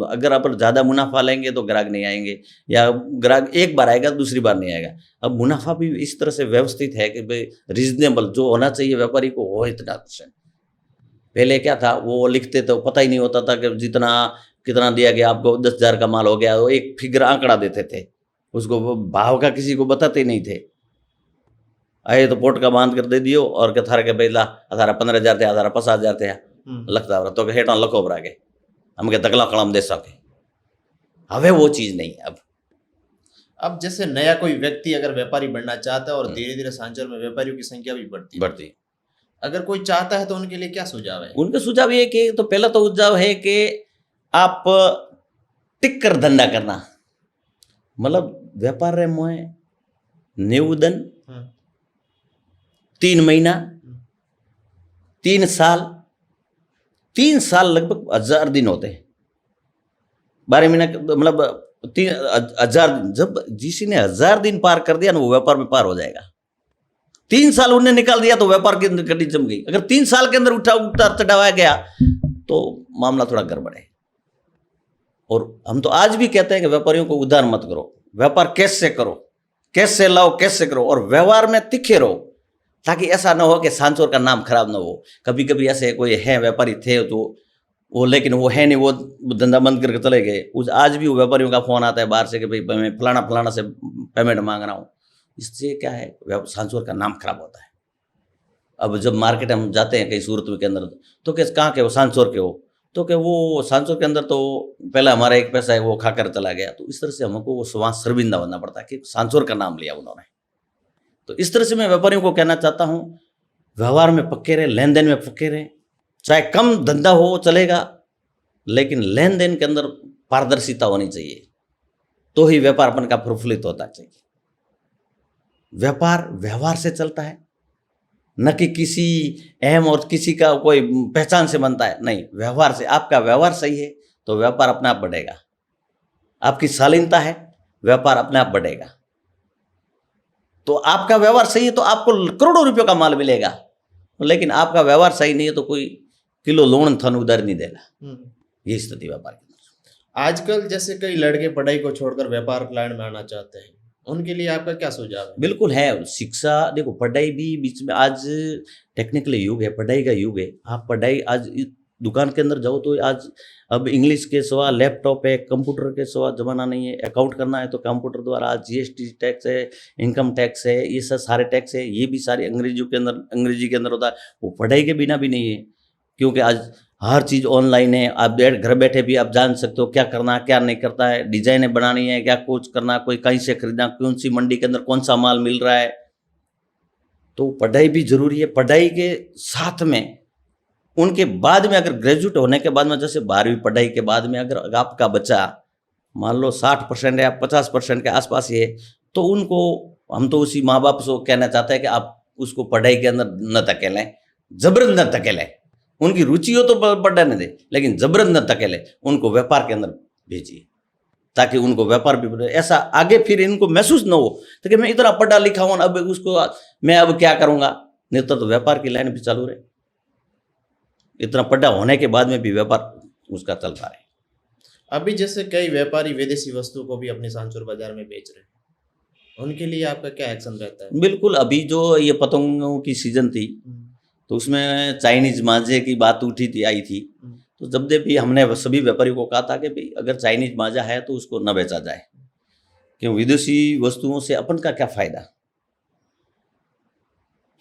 अगर आप ज़्यादा मुनाफा लेंगे तो ग्राहक नहीं आएंगे, या ग्राहक एक बार आएगा दूसरी बार नहीं आएगा। अब मुनाफा भी इस तरह से व्यवस्थित है कि भाई रीजनेबल जो होना चाहिए व्यापारी को हो इतना कुछ है। पहले क्या था, वो लिखते तो पता ही नहीं होता था कि जितना कितना दिया गया, आपको 10,000 का माल हो गया, वो एक फिगर आंकड़ा देते थे, उसको भाव का किसी को बताते ही नहीं थे। आए तो पोट का बांध कर दे दियो और के थारे के बेला 15,000 थे, 50,000 थे, लगता तो हेठा लखो बरा के हम के तकला कलम दे सके। हमें वो चीज़ नहीं है। अब जैसे नया कोई व्यक्ति अगर व्यापारी बनना चाहता है और धीरे धीरे सांचौर में व्यापारियों की संख्या भी बढ़ती, अगर कोई चाहता है तो उनके लिए क्या सुझाव है? उनका सुझाव ये कि तो पहला तो सुझाव है कि आप टिक कर धंधा करना, मतलब व्यापार रे मोए निवेदन 3 महीना 3 साल 3 साल लगभग 1000 दिन होते हैं। 12 महीना मतलब 3000 दिन। जब जिसी ने 1000 दिन पार कर दिया ना, वो व्यापार में पार हो जाएगा। 3 साल उन्हें निकाल दिया तो व्यापार की अंदर कड़ी जम गई। अगर 3 साल के अंदर उतार चढ़ाया गया तो मामला थोड़ा गड़बड़ है। और हम तो आज भी कहते हैं कि व्यापारियों को उधार मत करो, व्यापार कैसे करो, कैसे लाओ, कैसे करो, और व्यवहार में तीखे रहो, ताकि ऐसा ना हो कि सांचौर का नाम खराब ना हो। कभी कभी ऐसे कोई है व्यापारी थे तो वो, लेकिन वो है नहीं, वो धंधा बंद करके चले गए। उस आज भी वो व्यापारियों का फोन आता है बाहर से कि भाई मैं फलाना से पेमेंट मांग रहा हूँ। इससे क्या है, सांचौर का नाम खराब होता है। अब जब मार्केट हम जाते हैं कहीं सूरत के अंदर तो कैसे कहाँ के हो, सांचौर के हो, तो कि वो सांसों के अंदर तो पहला हमारा एक पैसा है वो खाकर चला गया, तो इस तरह से हमको वो वहाँ शर्मिंदा बनना पड़ता है कि सांसोर का नाम लिया उन्होंने। तो इस तरह से मैं व्यापारियों को कहना चाहता हूँ, व्यवहार में पक्के रहे, लेन देन में पक्के रहे, चाहे कम धंधा हो चलेगा, लेकिन लेन देन के अंदर पारदर्शिता होनी चाहिए, तो ही व्यापार अपन का प्रफुल्लित होता चाहिए। व्यापार व्यवहार से चलता है, न कि किसी अहम और किसी का कोई पहचान से बनता है, नहीं, व्यवहार से। आपका व्यवहार सही है तो व्यापार अपने आप बढ़ेगा, आपकी शालीनता है, व्यापार अपने आप बढ़ेगा। तो आपका व्यवहार सही है तो आपको करोड़ों रुपयों का माल मिलेगा, लेकिन आपका व्यवहार सही नहीं है तो कोई किलो लोन थन उधर नहीं देगा। ये स्थिति व्यापार की। आजकल जैसे कई लड़के पढ़ाई को छोड़कर व्यापार लाइन में आना चाहते हैं, उनके लिए आपका क्या सुझाव है? बिल्कुल है, शिक्षा देखो, पढ़ाई भी बीच में, आज टेक्निकल युग है, पढ़ाई का युग है। आप पढ़ाई आज दुकान के अंदर जाओ तो आज अब इंग्लिश के सिवा लैपटॉप है, कंप्यूटर के सिवा जमाना नहीं है। अकाउंट करना है तो कंप्यूटर द्वारा, आज जीएसटी टैक्स है, इनकम टैक्स है, ये सब सारे टैक्स है, ये भी सारे अंग्रेजी के अंदर होता है। वो पढ़ाई के बिना भी नहीं है, क्योंकि आज हर चीज़ ऑनलाइन है। आप घर बैठे भी आप जान सकते हो क्या करना है क्या नहीं करता है, डिजाइनें बनानी है, क्या कुछ करना, कोई कहीं से खरीदना, कौन सी मंडी के अंदर कौन सा माल मिल रहा है। तो पढ़ाई भी जरूरी है। पढ़ाई के साथ में उनके बाद में, अगर ग्रेजुएट होने के बाद में, जैसे 12वीं पढ़ाई के बाद में अगर आपका बच्चा मान लो 60% या 50% के आसपास ही है, तो उनको हम तो उसी माँ बाप से कहना चाहते हैं कि आप उसको पढ़ाई के अंदर न धकेलें, जबरन न धकेलें। उनकी रुचि हो तो पढ़ने दे, लेकिन जबरन न धकेलें, उनको व्यापार के अंदर भेजिए, ताकि उनको व्यापार भी ऐसा आगे फिर इनको महसूस न हो तो कि मैं इतना पढ़ा लिखा हूँ, अब उसको मैं अब क्या करूँगा। नहीं तो व्यापार की लाइन भी चालू रहे, इतना पढ़ा होने के बाद में भी व्यापार उसका चलता रहे। अभी जैसे कई व्यापारी विदेशी वस्तु को भी अपने सांचौर बाजार में बेच रहे हैं, उनके लिए आपका क्या एक्शन रहता है? बिल्कुल, अभी जो ये पतंगों की सीजन थी तो उसमें चाइनीज मांझे की बात उठी थी, आई थी। तो जब भी हमने सभी व्यापारियों को कहा था कि भाई अगर चाइनीज मांझा है तो उसको न बेचा जाए, क्यों विदेशी वस्तुओं से अपन का क्या फायदा।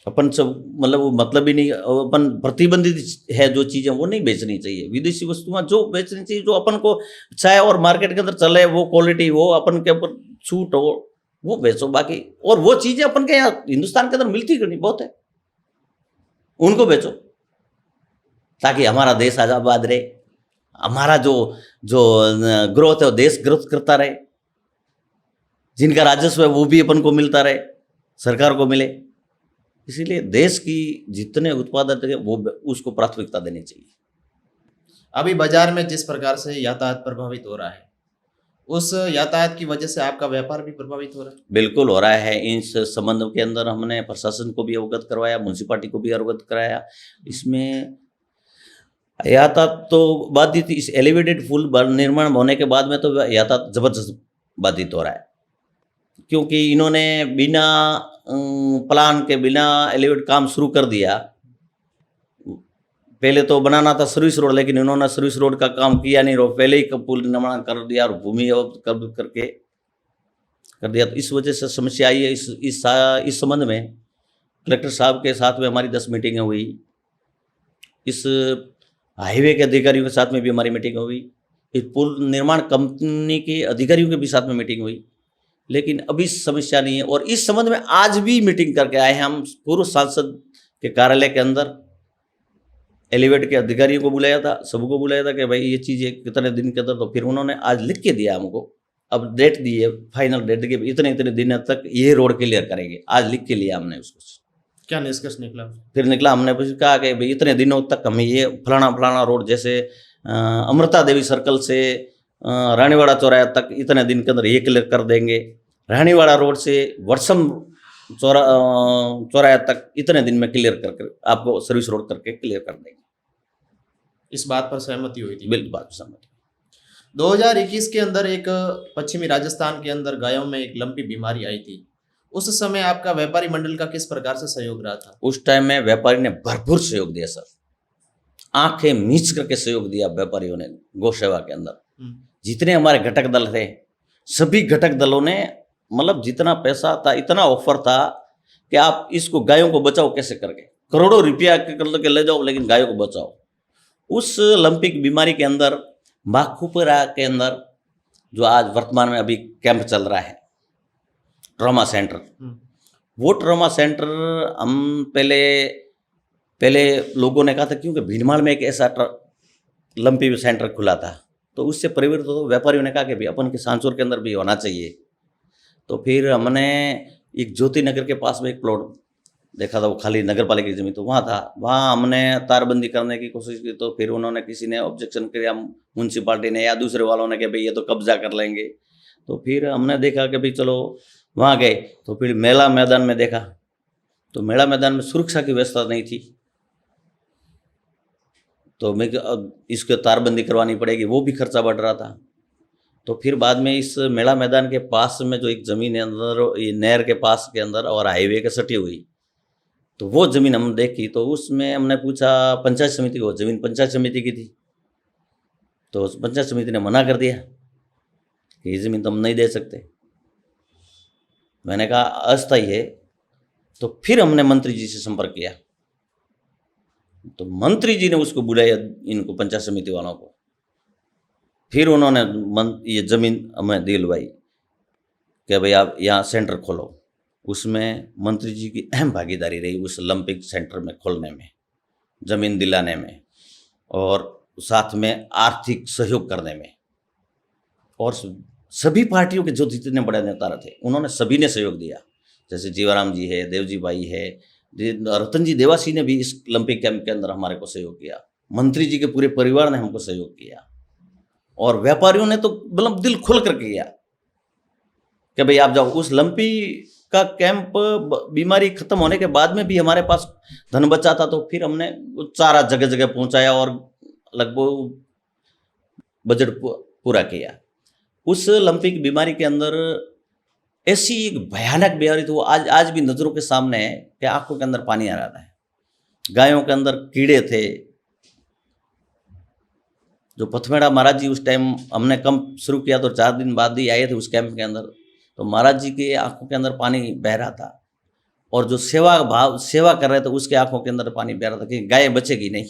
अपन सब मतलब वो मतलब ही नहीं, अपन प्रतिबंधित है जो चीज़ें वो नहीं बेचनी चाहिए। विदेशी वस्तुएं जो बेचनी चाहिए, जो अपन को चाहे और मार्केट के अंदर चले, वो क्वालिटी हो, अपन के ऊपर छूट हो, वो बेचो। बाकी और वो चीज़ें अपन के यहाँ हिंदुस्तान के अंदर मिलती नहीं बहुत है, उनको बेचो, ताकि हमारा देश आबाद रहे, हमारा जो ग्रोथ है वो देश ग्रोथ करता रहे, जिनका राजस्व है वो भी अपन को मिलता रहे, सरकार को मिले। इसीलिए देश की जितने उत्पादक है वो उसको प्राथमिकता देनी चाहिए। अभी बाजार में जिस प्रकार से यातायात प्रभावित हो रहा है, उस यातायात की वजह से आपका व्यापार भी प्रभावित हो रहा है? बिल्कुल हो रहा है। इस संबंध के अंदर हमने प्रशासन को भी अवगत करवाया, म्यूनसिपालिटी को भी अवगत कराया। इसमें यातायात तो बाधित, इस एलिवेटेड पुल निर्माण होने के बाद में तो यातायात जबरदस्त बाधित हो रहा है, क्योंकि इन्होंने बिना प्लान के, बिना एलिवेट काम शुरू कर दिया। पहले तो बनाना था सर्विस रोड, लेकिन इन्होंने सर्विस रोड का काम किया नहीं, पहले ही पुल निर्माण कर दिया और भूमि करके कर दिया। तो इस वजह से समस्या आई है। इस संबंध में कलेक्टर साहब के साथ में हमारी 10 मीटिंगें हुई, इस हाईवे के अधिकारियों के साथ में भी हमारी मीटिंग हुई, इस पुल निर्माण कंपनी के अधिकारियों के भी साथ में मीटिंग हुई, लेकिन अभी समस्या नहीं है। और इस संबंध में आज भी मीटिंग करके आए हैं हम। पूर्व सांसद के कार्यालय के अंदर एलिवेट के अधिकारियों को बुलाया था, सबको बुलाया था कि भाई ये चीज़ें कितने दिन के अंदर, तो फिर उन्होंने आज लिख के दिया हमको, अब डेट दी है, फाइनल डेट के इतने दिन तक ये रोड क्लियर करेंगे। आज लिख के लिया हमने उसको। क्या निष्कर्ष निकला? फिर निकला, हमने कहा कि भाई इतने दिनों तक हम ये फलाना रोड, जैसे अमृता देवी सर्कल से रानीवाड़ा चौराया तक इतने दिन के अंदर ये क्लियर कर देंगे, रानीवाड़ा रोड से वर्षम चौराया तक इतने दिन में क्लियर करके आपको सर्विस रोड करके क्लियर कर देंगे। इस बात पर सहमति हुई थी? बिल्कुल बात सहमति। 2021 के अंदर एक पश्चिमी राजस्थान के अंदर गायों में एक लंपी बीमारी आई थी, उस समय आपका व्यापारी मंडल का किस प्रकार से सहयोग रहा था? उस टाइम में व्यापारी ने भरपूर सहयोग दिया सर, आंखें मीच करके सहयोग दिया व्यापारियों ने। गौ सेवा के अंदर जितने हमारे घटक दल थे, सभी घटक दलों ने मतलब जितना पैसा था, इतना ऑफर था कि आप इसको गायों को बचाओ कैसे करके, करोड़ों रुपया के ले जाओ, लेकिन गायों को बचाओ। उस लंपिक बीमारी के अंदर माखुपुरा के अंदर जो आज वर्तमान में अभी कैंप चल रहा है ट्रॉमा सेंटर, वो ट्रॉमा सेंटर हम पहले लोगों ने कहा था, क्योंकि भीनमाल में एक ऐसा लंपी सेंटर खुला था, तो उससे परिवर्तित तो व्यापारियों ने कहा कि भाई अपन के सांचौर के अंदर भी होना चाहिए। तो फिर हमने एक ज्योति नगर के पास में एक प्लॉट देखा था, वो खाली नगर पालिका की जमीन, तो वहाँ था, वहाँ हमने तारबंदी करने की कोशिश की, तो फिर उन्होंने किसी ने ऑब्जेक्शन किया, म्यूनसिपाल्टी ने या दूसरे वालों ने कि भाई ये तो कब्जा कर लेंगे। तो फिर हमने देखा कि भाई चलो वहाँ गए, तो फिर मेला मैदान में देखा, तो मेला मैदान में सुरक्षा की व्यवस्था नहीं थी, तो मैं अब इसको तारबंदी करवानी पड़ेगी, वो भी खर्चा बढ़ रहा था। तो फिर बाद में इस मेला मैदान के पास में जो एक ज़मीन है अंदर, ये नहर के पास के अंदर और हाईवे के सटी हुई, तो वो ज़मीन हम देखी, तो उसमें हमने पूछा पंचायत समिति को, ज़मीन पंचायत समिति की थी, तो पंचायत समिति ने मना कर दिया कि ये ज़मीन तो हम नहीं दे सकते। मैंने कहा अस्थायी है। तो फिर हमने मंत्री जी से संपर्क किया, तो मंत्री जी ने उसको बुलाया, इनको पंचायत समिति वालों को, फिर उन्होंने ये ज़मीन हमें दिलवाई कि भाई आप यहाँ सेंटर खोलो। उसमें मंत्री जी की अहम भागीदारी रही उस लंपिक सेंटर में खोलने में, ज़मीन दिलाने में और साथ में आर्थिक सहयोग करने में। और सभी पार्टियों के जो जितने बड़े नेता थे उन्होंने सभी ने सहयोग दिया, जैसे जीवाराम जी है, देवजी भाई है, रतन जी देवासी ने भी इस लंपिक कैंप के अंदर हमारे को सहयोग किया, मंत्री जी के पूरे परिवार ने हमको सहयोग किया, और व्यापारियों ने तो मतलब दिल खुल कर किया कि भाई आप जाओ। उस लंपी का कैंप बीमारी खत्म होने के बाद में भी हमारे पास धन बचा था, तो फिर हमने चारा जगह जगह पहुंचाया और लगभग बजट पूरा किया। उस लंपिक बीमारी के अंदर ऐसी एक भयानक बीमारी थी, वो आज भी नज़रों के सामने है कि आंखों के अंदर पानी आ रहा है। गायों के अंदर कीड़े थे, जो पथमेड़ा महाराज जी उस टाइम हमने कम शुरू किया तो 4 दिन बाद ही आए थे उस कैंप के अंदर, तो महाराज जी के आंखों के अंदर पानी बह रहा था, और जो सेवा कर रहे थे उसके आंखों के अंदर पानी बह रहा था कि गाय बचेगी नहीं,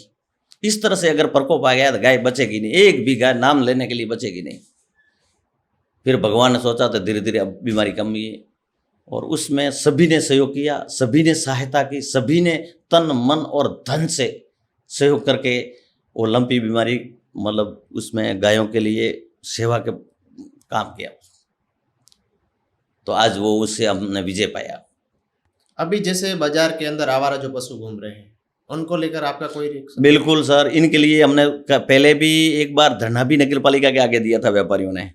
इस तरह से अगर प्रकोप आ गया तो गाय बचेगी नहीं, एक भी गाय नाम लेने के लिए बचेगी नहीं। फिर भगवान ने सोचा तो धीरे धीरे अब बीमारी कम हुई, और उसमें सभी ने सहयोग किया, सभी ने सहायता की, सभी ने तन मन और धन से सहयोग करके वो लंपी बीमारी मतलब उसमें गायों के लिए सेवा के काम किया, तो आज वो उससे हमने विजय पाया। अभी जैसे बाजार के अंदर आवारा जो पशु घूम रहे हैं, उनको लेकर आपका कोई रिएक्शन? बिल्कुल सर, इनके लिए हमने पहले भी एक बार धरना भी नगर पालिका के आगे दिया था व्यापारियों ने,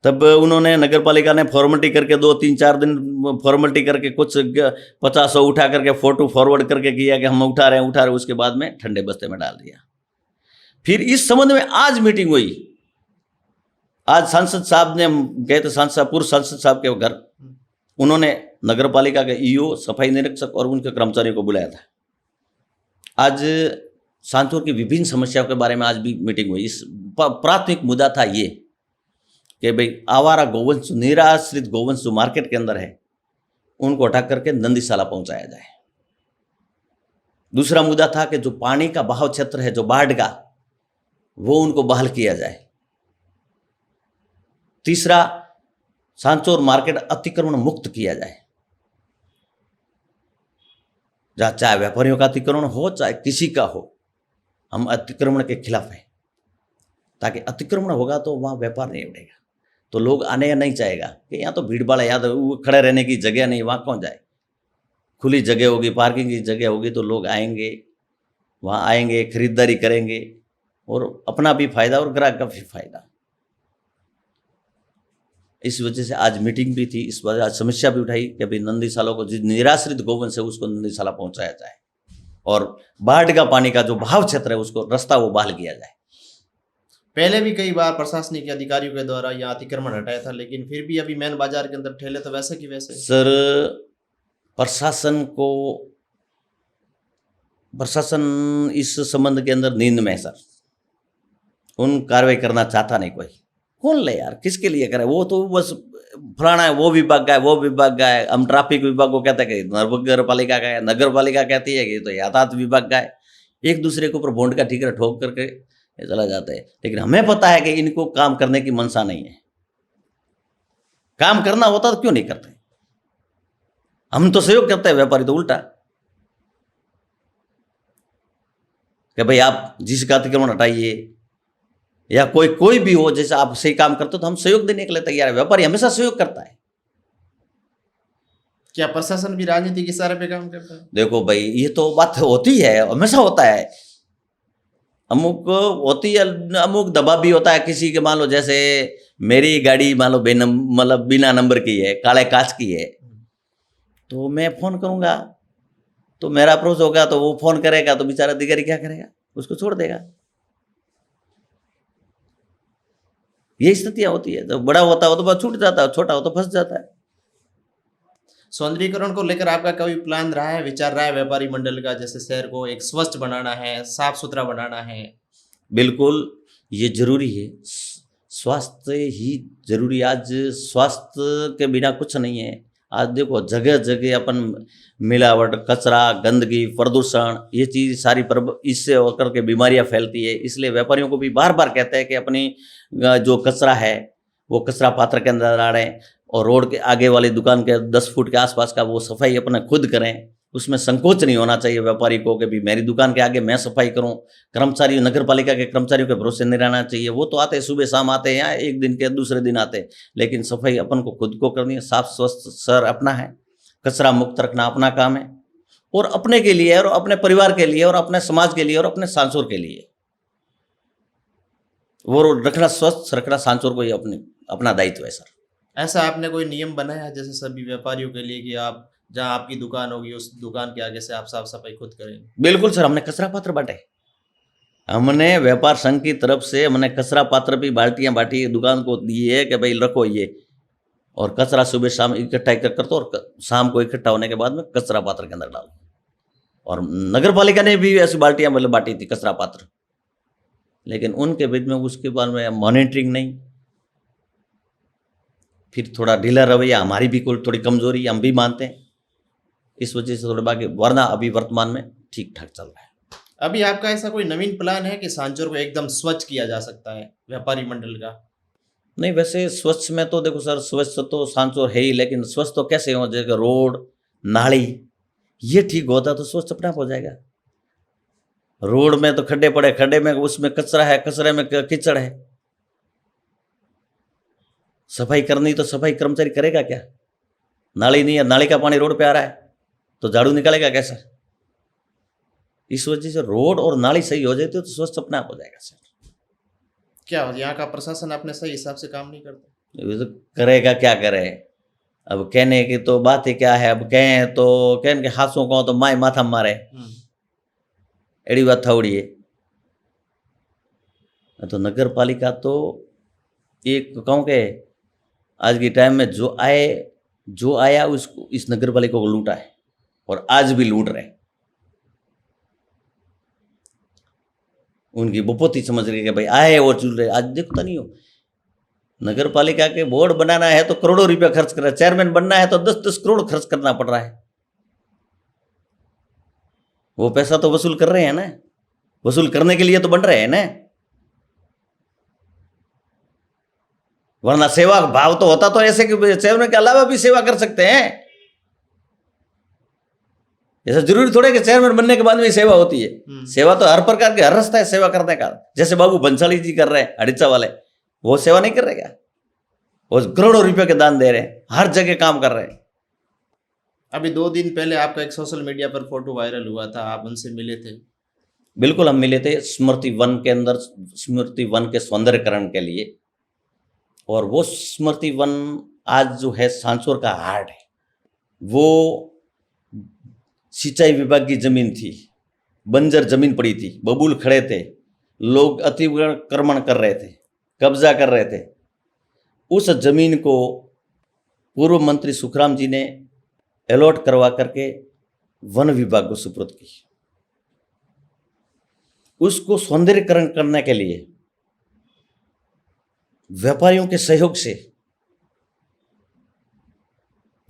तब उन्होंने नगर पालिका ने फॉर्मेलिटी करके 2-3-4 दिन फॉर्मेलिटी करके कुछ 50-100 उठा करके फोटो फॉरवर्ड करके किया कि हम उठा रहे हैं, उसके बाद में ठंडे बस्ते में डाल दिया। फिर इस संबंध में आज मीटिंग हुई, आज सांसद साहब ने गए थे, पूर्व सांसद साहब के घर, उन्होंने नगर पालिका के ईओ, सफाई निरीक्षक और उनके कर्मचारियों को बुलाया था। आज सांचौर की विभिन्न समस्याओं के बारे में आज भी मीटिंग हुई। इस प्राथमिक मुद्दा था ये कि भाई आवारा गोवंश, निराश्रित गोवंश जो मार्केट के अंदर है, उनको हटा करके नंदीशाला पहुंचाया जाए। दूसरा मुद्दा था कि जो पानी का बहाव क्षेत्र है, जो बाढ़ का, वो उनको बहाल किया जाए। तीसरा, सांचौर मार्केट अतिक्रमण मुक्त किया जाए, जहाँ चाहे व्यापारियों का अतिक्रमण हो चाहे किसी का हो, हम अतिक्रमण के खिलाफ हैं, ताकि अतिक्रमण होगा तो वहाँ व्यापार नहीं बढ़ेगा, तो लोग आने नहीं चाहेगा कि यहाँ तो भीड़ भाड़ है, याद खड़े रहने की जगह नहीं, वहाँ कौन जाए। खुली जगह होगी, पार्किंग की जगह होगी, तो लोग आएंगे, वहाँ आएंगे, खरीदारी करेंगे, और अपना भी फायदा और ग्राहक का भी फायदा। इस वजह से आज मीटिंग भी थी, इस वजह आज समस्या भी उठाई कि भाई नंदीशालों को, जिस निराश्रित गोवंश है उसको नंदीशाला पहुंचाया जाए, और बाढ़ का पानी का जो बहाव क्षेत्र है उसको रास्ता वो बहाल किया जाए। पहले भी कई बार प्रशासनिक अधिकारियों के द्वारा यहाँ अतिक्रमण हटाया था, लेकिन फिर भी अभी मेन बाजार के अंदर ठेले तो वैसे की वैसे। सर, प्रशासन इस संबंध के अंदर नींद में है सर, उन कार्रवाई करना चाहता नहीं कोई। कौन ले यार, किसके लिए करे, वो तो बस फलाना है, वो विभाग का है, वो विभाग का है। हम ट्रैफिक विभाग को कहते हैं कि नगर पालिका का है, नगर पालिका कहती है कि तो यातायात विभाग का है। एक दूसरे के ऊपर बॉन्ड का ठीकरा ठोक करके ये चला जाता है। लेकिन हमें पता है कि इनको काम करने की मनसा नहीं है। काम करना होता तो क्यों नहीं करते? हम तो सहयोग करते हैं, व्यापारी तो उल्टा कि भाई आप जिस का अतिक्रमण हटाइए, या कोई भी हो, जैसे आप सही काम करते हो तो हम सहयोग देने के लिए तैयार है। व्यापारी हमेशा सहयोग करता है। क्या प्रशासन भी राजनीति के इशारे पे काम करता है? देखो भाई, ये तो बात होती है, हमेशा होता है। अमुक होती है, अमुक दबाव भी होता है किसी के। मान लो जैसे मेरी गाड़ी मान लो मतलब बिना नंबर की है, काले कांच की है, तो मैं फोन करूंगा तो मेरा अप्रोच होगा, तो वो फोन करेगा तो बेचारा अधिकारी क्या करेगा? उसको छोड़ देगा। ये स्थितियां होती है। जब बड़ा होता हो तो बहुत छूट जाता है, छोटा हो तो फंस जाता है। सौंदर्यीकरण को लेकर आपका कोई प्लान रहा है, विचार रहा है व्यापारी मंडल का? जैसे शहर को एक स्वच्छ बनाना है, साफ सुथरा बनाना है। बिल्कुल, ये जरूरी है। स्वास्थ्य ही जरूरी। आज स्वास्थ्य के बिना कुछ नहीं है। आज देखो जगह जगह अपन मिलावट, कचरा, गंदगी, प्रदूषण, ये चीज़ सारी इससे होकर के बीमारियां फैलती है। इसलिए व्यापारियों को भी बार बार कहते हैं कि अपनी जो कचरा है वो कचरा पात्र के अंदर डालें, और रोड के आगे वाली दुकान के 10 फुट के आसपास का वो सफाई अपना खुद करें। उसमें संकोच नहीं होना चाहिए व्यापारी को कि भी मेरी दुकान के आगे मैं सफाई करूं। कर्मचारी, नगर पालिका के कर्मचारियों के भरोसे नहीं रहना चाहिए। वो तो आते हैं, सुबह शाम आते हैं, यहाँ एक दिन के दूसरे दिन आते हैं, लेकिन सफाई अपन को खुद को करनी है। साफ स्वस्थ शहर अपना है, कचरा मुक्त रखना अपना काम है, और अपने के लिए और अपने परिवार के लिए और अपने समाज के लिए और अपने सांसुर के लिए वो रखना, स्वस्थ रखना सांसुर को, ये अपना दायित्व है सर। ऐसा आपने कोई नियम बनाया है जैसे सभी व्यापारियों के लिए कि आप जहाँ आपकी दुकान होगी उस दुकान के आगे से आप साफ सफाई खुद करेंगे? बिल्कुल सर, हमने कचरा पात्र बांटे। हमने व्यापार संघ की तरफ से हमने कचरा पात्र भी बाल्टियां बांटी, दुकान को दी है कि भाई रखो ये, और कचरा सुबह शाम इकट्ठा कर दो, और शाम को इकट्ठा होने के बाद में कचरा पात्र के अंदर डालो। और नगर पालिका ने भी ऐसी बाल्टियां मतलब बांटी थी कचरा पात्र, लेकिन उनके बीच में उसके बाद में मॉनिटरिंग नहीं, फिर थोड़ा ढीला रवैया हमारी भी कोई थोड़ी कमजोरी हम भी मानते हैं, इस वजह से थोड़े बाकी, वरना अभी वर्तमान में ठीक ठाक चल रहा है। अभी आपका ऐसा कोई नवीन प्लान है कि सांचौर को एकदम स्वच्छ किया जा सकता है व्यापारी मंडल का? नहीं, वैसे स्वच्छ में तो देखो सर, स्वच्छ तो सांचौर है ही, लेकिन स्वच्छ तो कैसे हो? जैसे रोड, नाली, ये ठीक होता तो स्वच्छ अपने आप हो जाएगा। रोड में तो खड्डे पड़े, खड्डे में उसमें कचरा है, कचरे में कीचड़ है। सफाई करनी तो सफाई कर्मचारी करेगा क्या? नाली नहीं है, नाली का पानी रोड पे आ रहा है तो झाड़ू निकालेगा कैसा? इस वजह से रोड और नाली सही हो जाती है तो स्वच्छ अपने आप हो जाएगा सर। क्या यहाँ का प्रशासन अपने सही हिसाब से काम नहीं करता? ये तो करेगा, क्या करे? अब कहने की तो बात ही क्या है। अब कहें तो कहने के हाथों को तो माई माथा मारे, एड़ी बात थोड़ी है। तो नगर पालिका तो एक कहूँ के आज के टाइम में जो आया उसको, इस नगर पालिका को लूटा है, और आज भी लूट रहे। उनकी बपोती समझ रही कि भाई आए और चुल रहे। आज देखता नहीं हो, नगर पालिका के बोर्ड बनाना है तो करोड़ों रुपया खर्च कर रहा है, चेयरमैन बनना है तो 10-10 करोड़ खर्च करना पड़ रहा है। वो पैसा तो वसूल कर रहे हैं ना, वसूल करने के लिए तो बन रहे हैं ना, वरना सेवा भाव तो होता तो ऐसे कि चेयरमैन के अलावा भी सेवा कर सकते हैं। ऐसा जरूरी थोड़ा कि चेयरमैन बनने के बाद में सेवा होती है। सेवा तो हर प्रकार के, हर रास्ता है सेवा करने का। जैसे बाबू भंसाली जी कर रहे हैं, हड़ीचा वाले, वो सेवा नहीं कर रहे क्या? वो करोड़ों रुपए के दान दे रहे हैं, हर जगह काम कर रहे हैं। अभी 2 दिन पहले आपका एक सोशल मीडिया पर फोटो वायरल हुआ था, आप उनसे मिले थे? बिल्कुल, हम मिले थे स्मृति वन के अंदर, स्मृति वन के सौंदर्यकरण के लिए। और वो स्मृति वन आज जो है सांचौर का हार्ट है। वो सिंचाई विभाग की जमीन थी, बंजर जमीन पड़ी थी, बबूल खड़े थे, लोग अतिक्रमण कर रहे थे, कब्जा कर रहे थे। उस जमीन को पूर्व मंत्री सुखराम जी ने अलॉट करवा करके वन विभाग को सुपुर्द की। उसको सौंदर्यकरण करने के लिए व्यापारियों के सहयोग से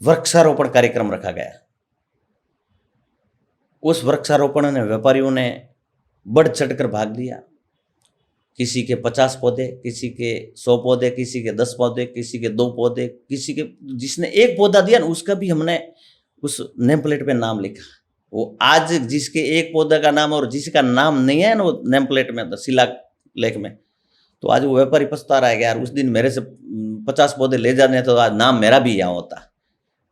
वृक्षारोपण कार्यक्रम रखा गया। उस वृक्षारोपण ने व्यापारियों ने बढ़ चढ़कर भाग लिया। किसी के 50 पौधे, किसी के 100 पौधे, किसी के 10 पौधे, किसी के 2 पौधे, किसी के जिसने एक पौधा दिया ना उसका भी हमने उस नेम प्लेट पे नाम लिखा। वो आज जिसके एक पौधे का नाम और जिसका नाम नहीं है ना वो नेम प्लेट में, शिला लेख में, तो आज वो व्यापारी पछता रहा है कि यार उस दिन मेरे से 50 पौधे ले जाने तो आज नाम मेरा भी यहाँ होता।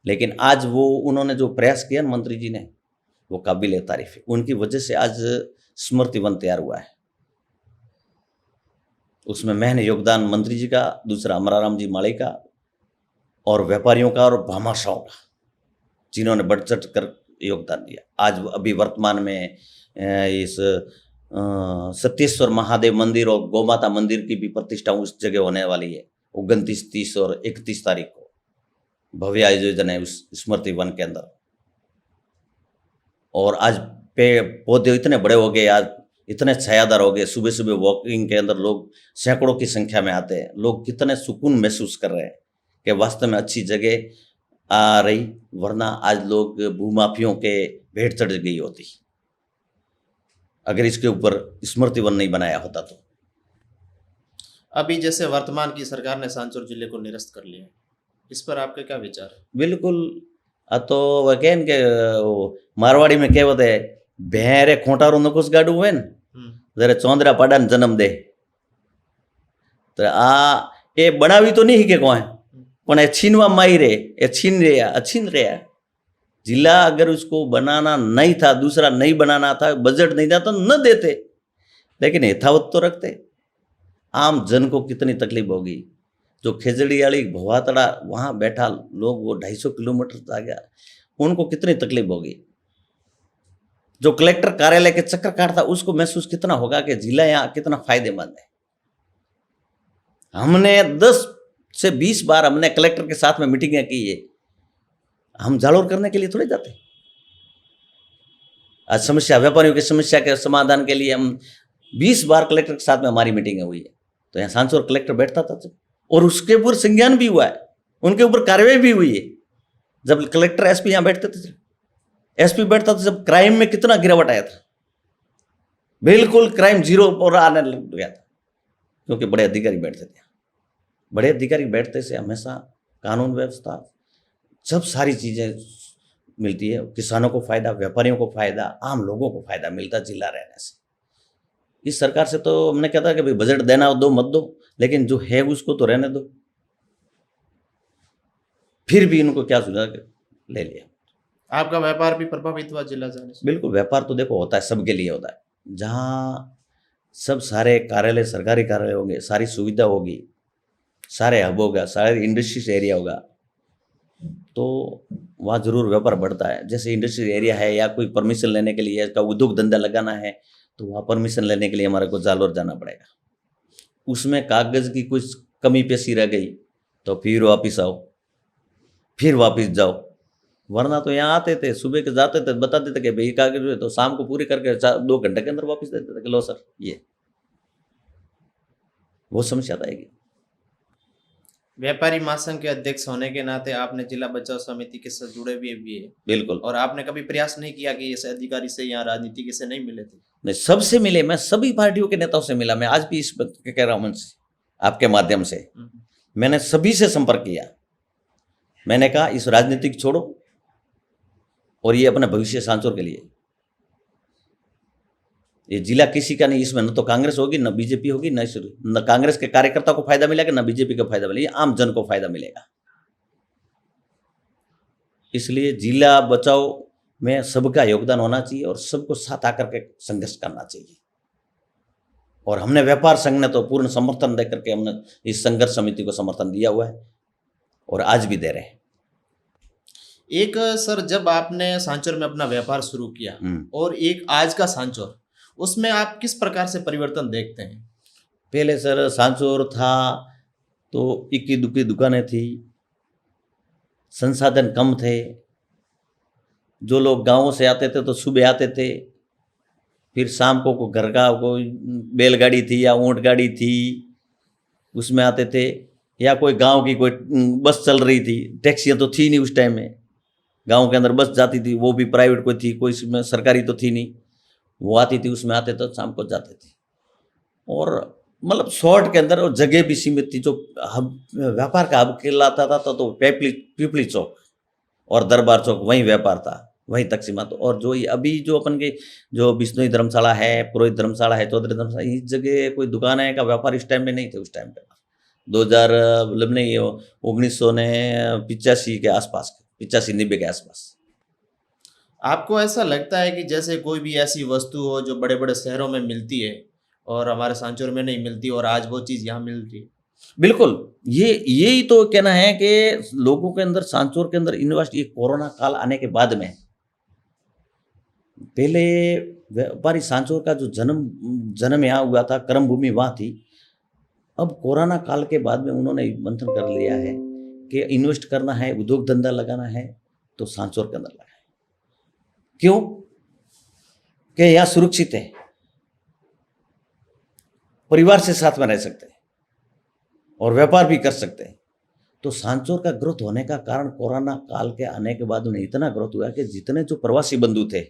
लेकिन आज वो उन्होंने जो प्रयास किया ना मंत्री जी ने, वो काबिल तारीफ है। उनकी वजह से आज स्मृति वन तैयार हुआ है। उसमें महन योगदान मंत्री जी का, दूसरा अमराराम जी माली का और व्यापारियों का और भामाशाहों का, जिन्होंने बढ़ चढ़ कर योगदान दिया। आज अभी वर्तमान में इस सत्येश्वर महादेव मंदिर और गौमाता मंदिर की भी प्रतिष्ठा उस जगह होने वाली है। 29, 30 और 31 तारीख को भव्य आयोजन है उस स्मृति वन के अंदर। और आज पेड़ पौधे इतने बड़े हो गए, आज इतने छायादार हो गए। सुबह सुबह वॉकिंग के अंदर लोग सैकड़ों की संख्या में आते हैं। लोग कितने सुकून महसूस कर रहे हैं कि वास्तव में अच्छी जगह आ रही, वरना आज लोग भूमाफियों के भेंट चढ़ गई होती अगर इसके ऊपर स्मृति वन नहीं बनाया होता तो। अभी जैसे वर्तमान की सरकार ने सांचौर जिले को निरस्त कर लिया, इस पर आपके क्या विचार है? बिल्कुल। तो वह कहन के मारवाड़ी में कहेवत है, भेरे खोटारो न कुछ गाड़ू हुए जरे चौंदरा पाड़ा ने जन्म दे। तो ये बनावी तो नहीं के कोई पण ए छीनवा माई रे, ए छीन रहा। जिला अगर उसको बनाना नहीं था, दूसरा नहीं बनाना था, बजट नहीं था तो न देते, लेकिन यथावत तो रखते। आम जन को कितनी तकलीफ होगी। जो खेजड़ी वाली भवातड़ा वहाँ बैठा लोग, वो 250 किलोमीटर आ गया, उनको कितनी तकलीफ होगी। जो कलेक्टर कार्यालय के चक्कर काटता उसको महसूस कितना होगा कि जिला यहाँ कितना फायदेमंद है। हमने 10 से 20 बार हमने कलेक्टर के साथ में मीटिंगें की है। हम जालोर करने के लिए थोड़े जाते। आज समस्या, व्यापारियों की समस्या के समाधान के लिए हम 20 बार कलेक्टर के साथ में हमारी मीटिंगें हुई है। तो यहाँ सांचौर कलेक्टर बैठता था और उसके ऊपर संज्ञान भी हुआ है, उनके ऊपर कार्रवाई भी हुई है। जब कलेक्टर एसपी यहाँ बैठते थे, एसपी बैठता था, जब क्राइम में कितना गिरावट आया था, बिल्कुल क्राइम 0 पर आने लग गया था, क्योंकि बड़े अधिकारी बैठते थे। बड़े अधिकारी बैठते से हमेशा कानून व्यवस्था सब सारी चीज़ें मिलती है। किसानों को फायदा, व्यापारियों को फायदा, आम लोगों को फायदा मिलता जिला रहने से। इस सरकार से तो हमने कहता कि भाई बजट देना दो मत दो, लेकिन जो है उसको तो रहने दो। फिर भी इनको क्या सुझा ले लिया। आपका व्यापार भी प्रभावित हुआ जिला जाने से? बिल्कुल, व्यापार तो देखो होता है, सबके लिए होता है। जहाँ सब सारे कार्यालय, सरकारी कार्यालय होंगे, सारी सुविधा होगी, सारे हब होगा, सारे इंडस्ट्रीज एरिया होगा, तो वहाँ जरूर व्यापार बढ़ता है। जैसे इंडस्ट्रियल एरिया है या कोई परमिशन लेने के लिए इसका उद्योग धंधा लगाना है, तो वहाँ परमिशन लेने के लिए हमारे को जालोर जाना पड़ेगा। उसमें कागज़ की कुछ कमी पेशी रह गई तो फिर वापस आओ, फिर वापस जाओ। वरना तो यहाँ आते थे, सुबह के जाते थे, बता देते कि भाई कागज है, तो शाम को पूरी करके 2 घंटे के अंदर वापस देते थे कि लो सर ये। वो समस्या आएगी। व्यापारी महासंघ के अध्यक्ष होने के नाते आपने जिला बचाव समिति के साथ जुड़े भी है। बिल्कुल। और आपने कभी प्रयास नहीं किया कि इस अधिकारी से या राजनीतिक से नहीं मिले थे? नहीं, सबसे मिले। मैं सभी पार्टियों के नेताओं से मिला। मैं आज भी इस कह रहा हूँ से, आपके माध्यम से मैंने सभी से संपर्क किया। मैंने कहा इस राजनीतिक छोड़ो और ये अपना भविष्य सांचौर के लिए। ये जिला किसी का नहीं, इसमें न तो कांग्रेस होगी, न बीजेपी होगी, न कांग्रेस के कार्यकर्ता को फायदा मिलेगा, न बीजेपी को फायदा मिलेगा, आम जन को फायदा मिलेगा। इसलिए जिला बचाओ में सबका योगदान होना चाहिए और सबको साथ आकर के संघर्ष करना चाहिए। और हमने व्यापार संघ ने तो पूर्ण समर्थन देकर के हमने इस संघर्ष समिति को समर्थन दिया हुआ है और आज भी दे रहे हैं। एक सर, जब आपने सांचौर में अपना व्यापार शुरू किया और एक आज का सांचौर, उसमें आप किस प्रकार से परिवर्तन देखते हैं? पहले सर सांचौर था तो इक्की दुक्की दुकानें थी, संसाधन कम थे। जो लोग गाँव से आते थे तो सुबह आते थे, फिर शाम को घर का कोई बैलगाड़ी थी या ऊँट गाड़ी थी उसमें आते थे, या कोई गांव की कोई बस चल रही थी। टैक्सियाँ तो थी नहीं उस टाइम में, गांव के अंदर बस जाती थी, वो भी प्राइवेट कोई थी, कोई इसमें सरकारी तो थी नहीं। वो आती थी, उसमें आते तो शाम को जाते थे। और मतलब शॉर्ट के अंदर, और जगह भी सीमित थी। जो हब व्यापार का हब कहलाता था तो पिपली चौक और दरबार चौक, वहीं व्यापार था, वहीं तक सीमित। और जो अभी जो अपन के जो बिश्नोई धर्मशाला है, पुरोहित धर्मशाला है, चौधरी धर्मशाला, इस जगह कोई दुकान है का व्यापार इस टाइम में नहीं थे। उस टाइम पे 2000 मतलब नहीं, 1985 के आसपास, 85-90 के आसपास। आपको ऐसा लगता है कि जैसे कोई भी ऐसी वस्तु हो जो बड़े बड़े शहरों में मिलती है और हमारे सांचौर में नहीं मिलती, और आज वो चीज़ यहाँ मिल रही है? बिल्कुल, यही तो कहना है कि लोगों के अंदर, सांचौर के अंदर इन्वेस्ट, ये कोरोना काल आने के बाद में, पहले व्यापारी सांचौर का जो जन्म यहाँ हुआ था, कर्म भूमि वहाँ थी। अब कोरोना काल के बाद में उन्होंने मंथन कर लिया है कि इन्वेस्ट करना है, उद्योग धंधा लगाना है तो सांचौर के अंदर लगाए। क्यों? कि यहाँ सुरक्षित है, परिवार से साथ में रह सकते हैं और व्यापार भी कर सकते हैं। तो सांचौर का ग्रोथ होने का कारण कोरोना काल के आने के बाद उन्हें इतना ग्रोथ हुआ कि जितने जो प्रवासी बंधु थे,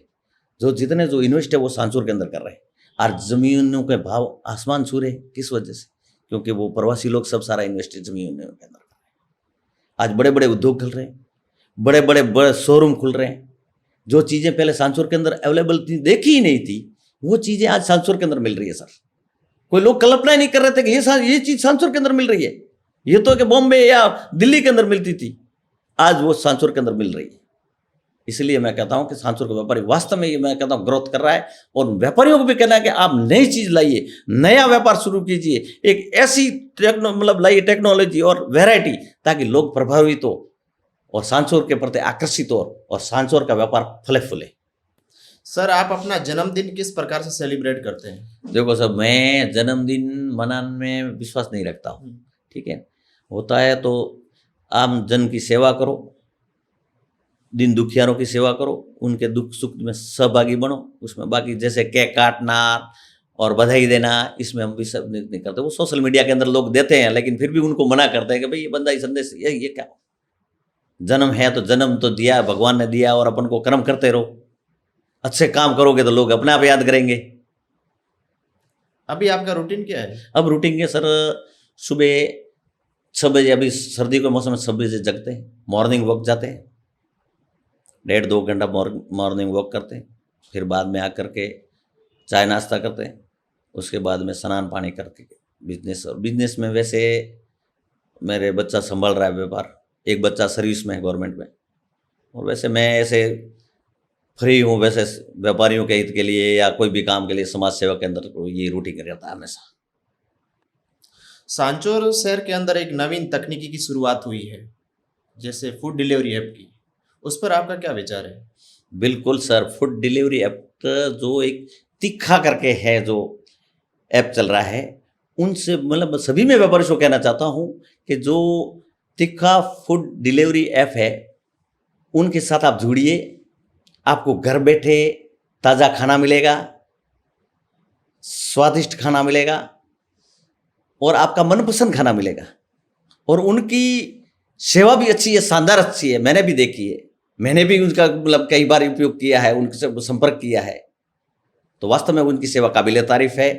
जितने जो इन्वेस्ट है, वो सांचौर के अंदर कर रहे हैं। और जमीनों के भाव आसमान छू रहे। किस वजह से? क्योंकि वो प्रवासी लोग सब सारा इन्वेस्ट जमीनों के अंदर कर रहे हैं। आज बड़े बड़े उद्योग खुल रहे हैं, बड़े बड़े शोरूम खुल रहे हैं। जो चीज़ें पहले सांचौर के अंदर अवेलेबल थी, देखी ही नहीं थी, वो चीज़ें आज सांचौर के अंदर मिल रही है सर। कोई लोग कल्पना ही नहीं कर रहे थे कि ये चीज़ सांचौर के अंदर मिल रही है। ये तो कि बॉम्बे या दिल्ली के अंदर मिलती थी, आज वो सांचौर के अंदर मिल रही है। इसलिए मैं कहता हूं कि सांचौर का व्यापारी वास्तव में, ये मैं कहता हूं, ग्रोथ कर रहा है। और व्यापारियों को भी कहना है कि आप नई चीज़ लाइए, नया व्यापार शुरू कीजिए, एक ऐसी लाइए टेक्नोलॉजी और वैरायटी, ताकि लोग प्रभावित हो और सांचौर के प्रति आकर्षित हो और सांचौर का व्यापार फले फूले। सर, आप अपना जन्मदिन किस प्रकार से सेलिब्रेट करते हैं? देखो सर, मैं जन्मदिन मनाने में विश्वास नहीं रखता हूँ, ठीक है। होता है तो आम जन की सेवा करो, दिन दुखियारों की सेवा करो, उनके दुख सुख में सहभागी बनो। उसमें बाकी जैसे केक काटना और बधाई देना, इसमें हम भी सब नहीं करते। वो सोशल मीडिया के अंदर लोग देते हैं, लेकिन फिर भी उनको मना करते हैं कि भाई ये बधाई संदेश, ये क्या, जन्म है तो जन्म तो दिया, भगवान ने दिया, और अपन को कर्म करते रहो। अच्छे काम करोगे तो लोग अपने आप याद करेंगे। अभी आपका रूटीन क्या है? अब रूटीन के सर, सुबह 6 बजे, अभी सर्दी के मौसम में 6 बजे जगते हैं, मॉर्निंग वॉक जाते हैं, 1.5-2 घंटा मॉर्निंग वॉक करते हैं। फिर बाद में आकर के चाय नाश्ता करते हैं। उसके बाद में स्नान पानी करके बिजनेस, और बिजनेस में वैसे मेरे बच्चा संभाल रहा है व्यापार, एक बच्चा सर्विस में है गवर्नमेंट में, और वैसे मैं ऐसे फ्री हूँ वैसे व्यापारियों के हित के लिए या कोई भी काम के लिए समाज सेवा के अंदर ये रूटीन रहता है हमेशा। सांचौर शहर के अंदर एक नवीन तकनीकी की शुरुआत हुई है, जैसे फूड डिलीवरी ऐप की, उस पर आपका क्या विचार है? बिल्कुल सर, फूड डिलीवरी ऐप जो एक तीखा करके है जो ऐप चल रहा है, उनसे मतलब सभी मैं व्यापारियों को कहना चाहता हूँ कि जो तीखा फूड डिलीवरी ऐप है उनके साथ आप जुड़िए। आपको घर बैठे ताज़ा खाना मिलेगा, स्वादिष्ट खाना मिलेगा, और आपका मनपसंद खाना मिलेगा, और उनकी सेवा भी अच्छी है, शानदार अच्छी है। मैंने भी देखी है, मैंने भी उनका मतलब कई बार उपयोग किया है, उनसे संपर्क किया है, तो वास्तव में उनकी सेवा काबिल तारीफ है,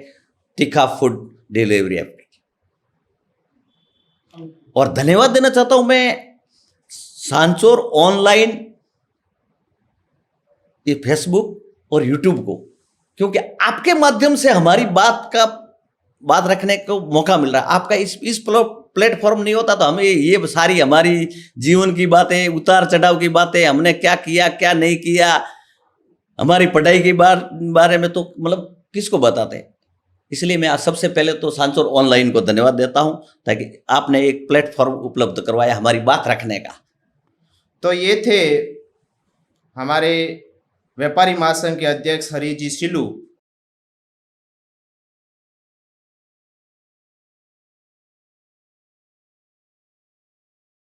तीखा फूड डिलीवरी ऐप। और धन्यवाद देना चाहता हूं मैं सांचौर ऑनलाइन, ये फेसबुक और यूट्यूब को, क्योंकि आपके माध्यम से हमारी बात रखने को मौका मिल रहा है। आपका इस प्लेटफॉर्म नहीं होता तो हमें ये सारी हमारी जीवन की बातें, उतार चढ़ाव की बातें, हमने क्या किया क्या नहीं किया, हमारी पढ़ाई के बारे में तो मतलब किसको बताते हैं। इसलिए मैं आज सबसे पहले तो सांचौर ऑनलाइन को धन्यवाद देता हूं, ताकि आपने एक प्लेटफॉर्म उपलब्ध करवाया हमारी बात रखने का। तो ये थे हमारे व्यापारी महासंघ के अध्यक्ष हरीश जी सिलू,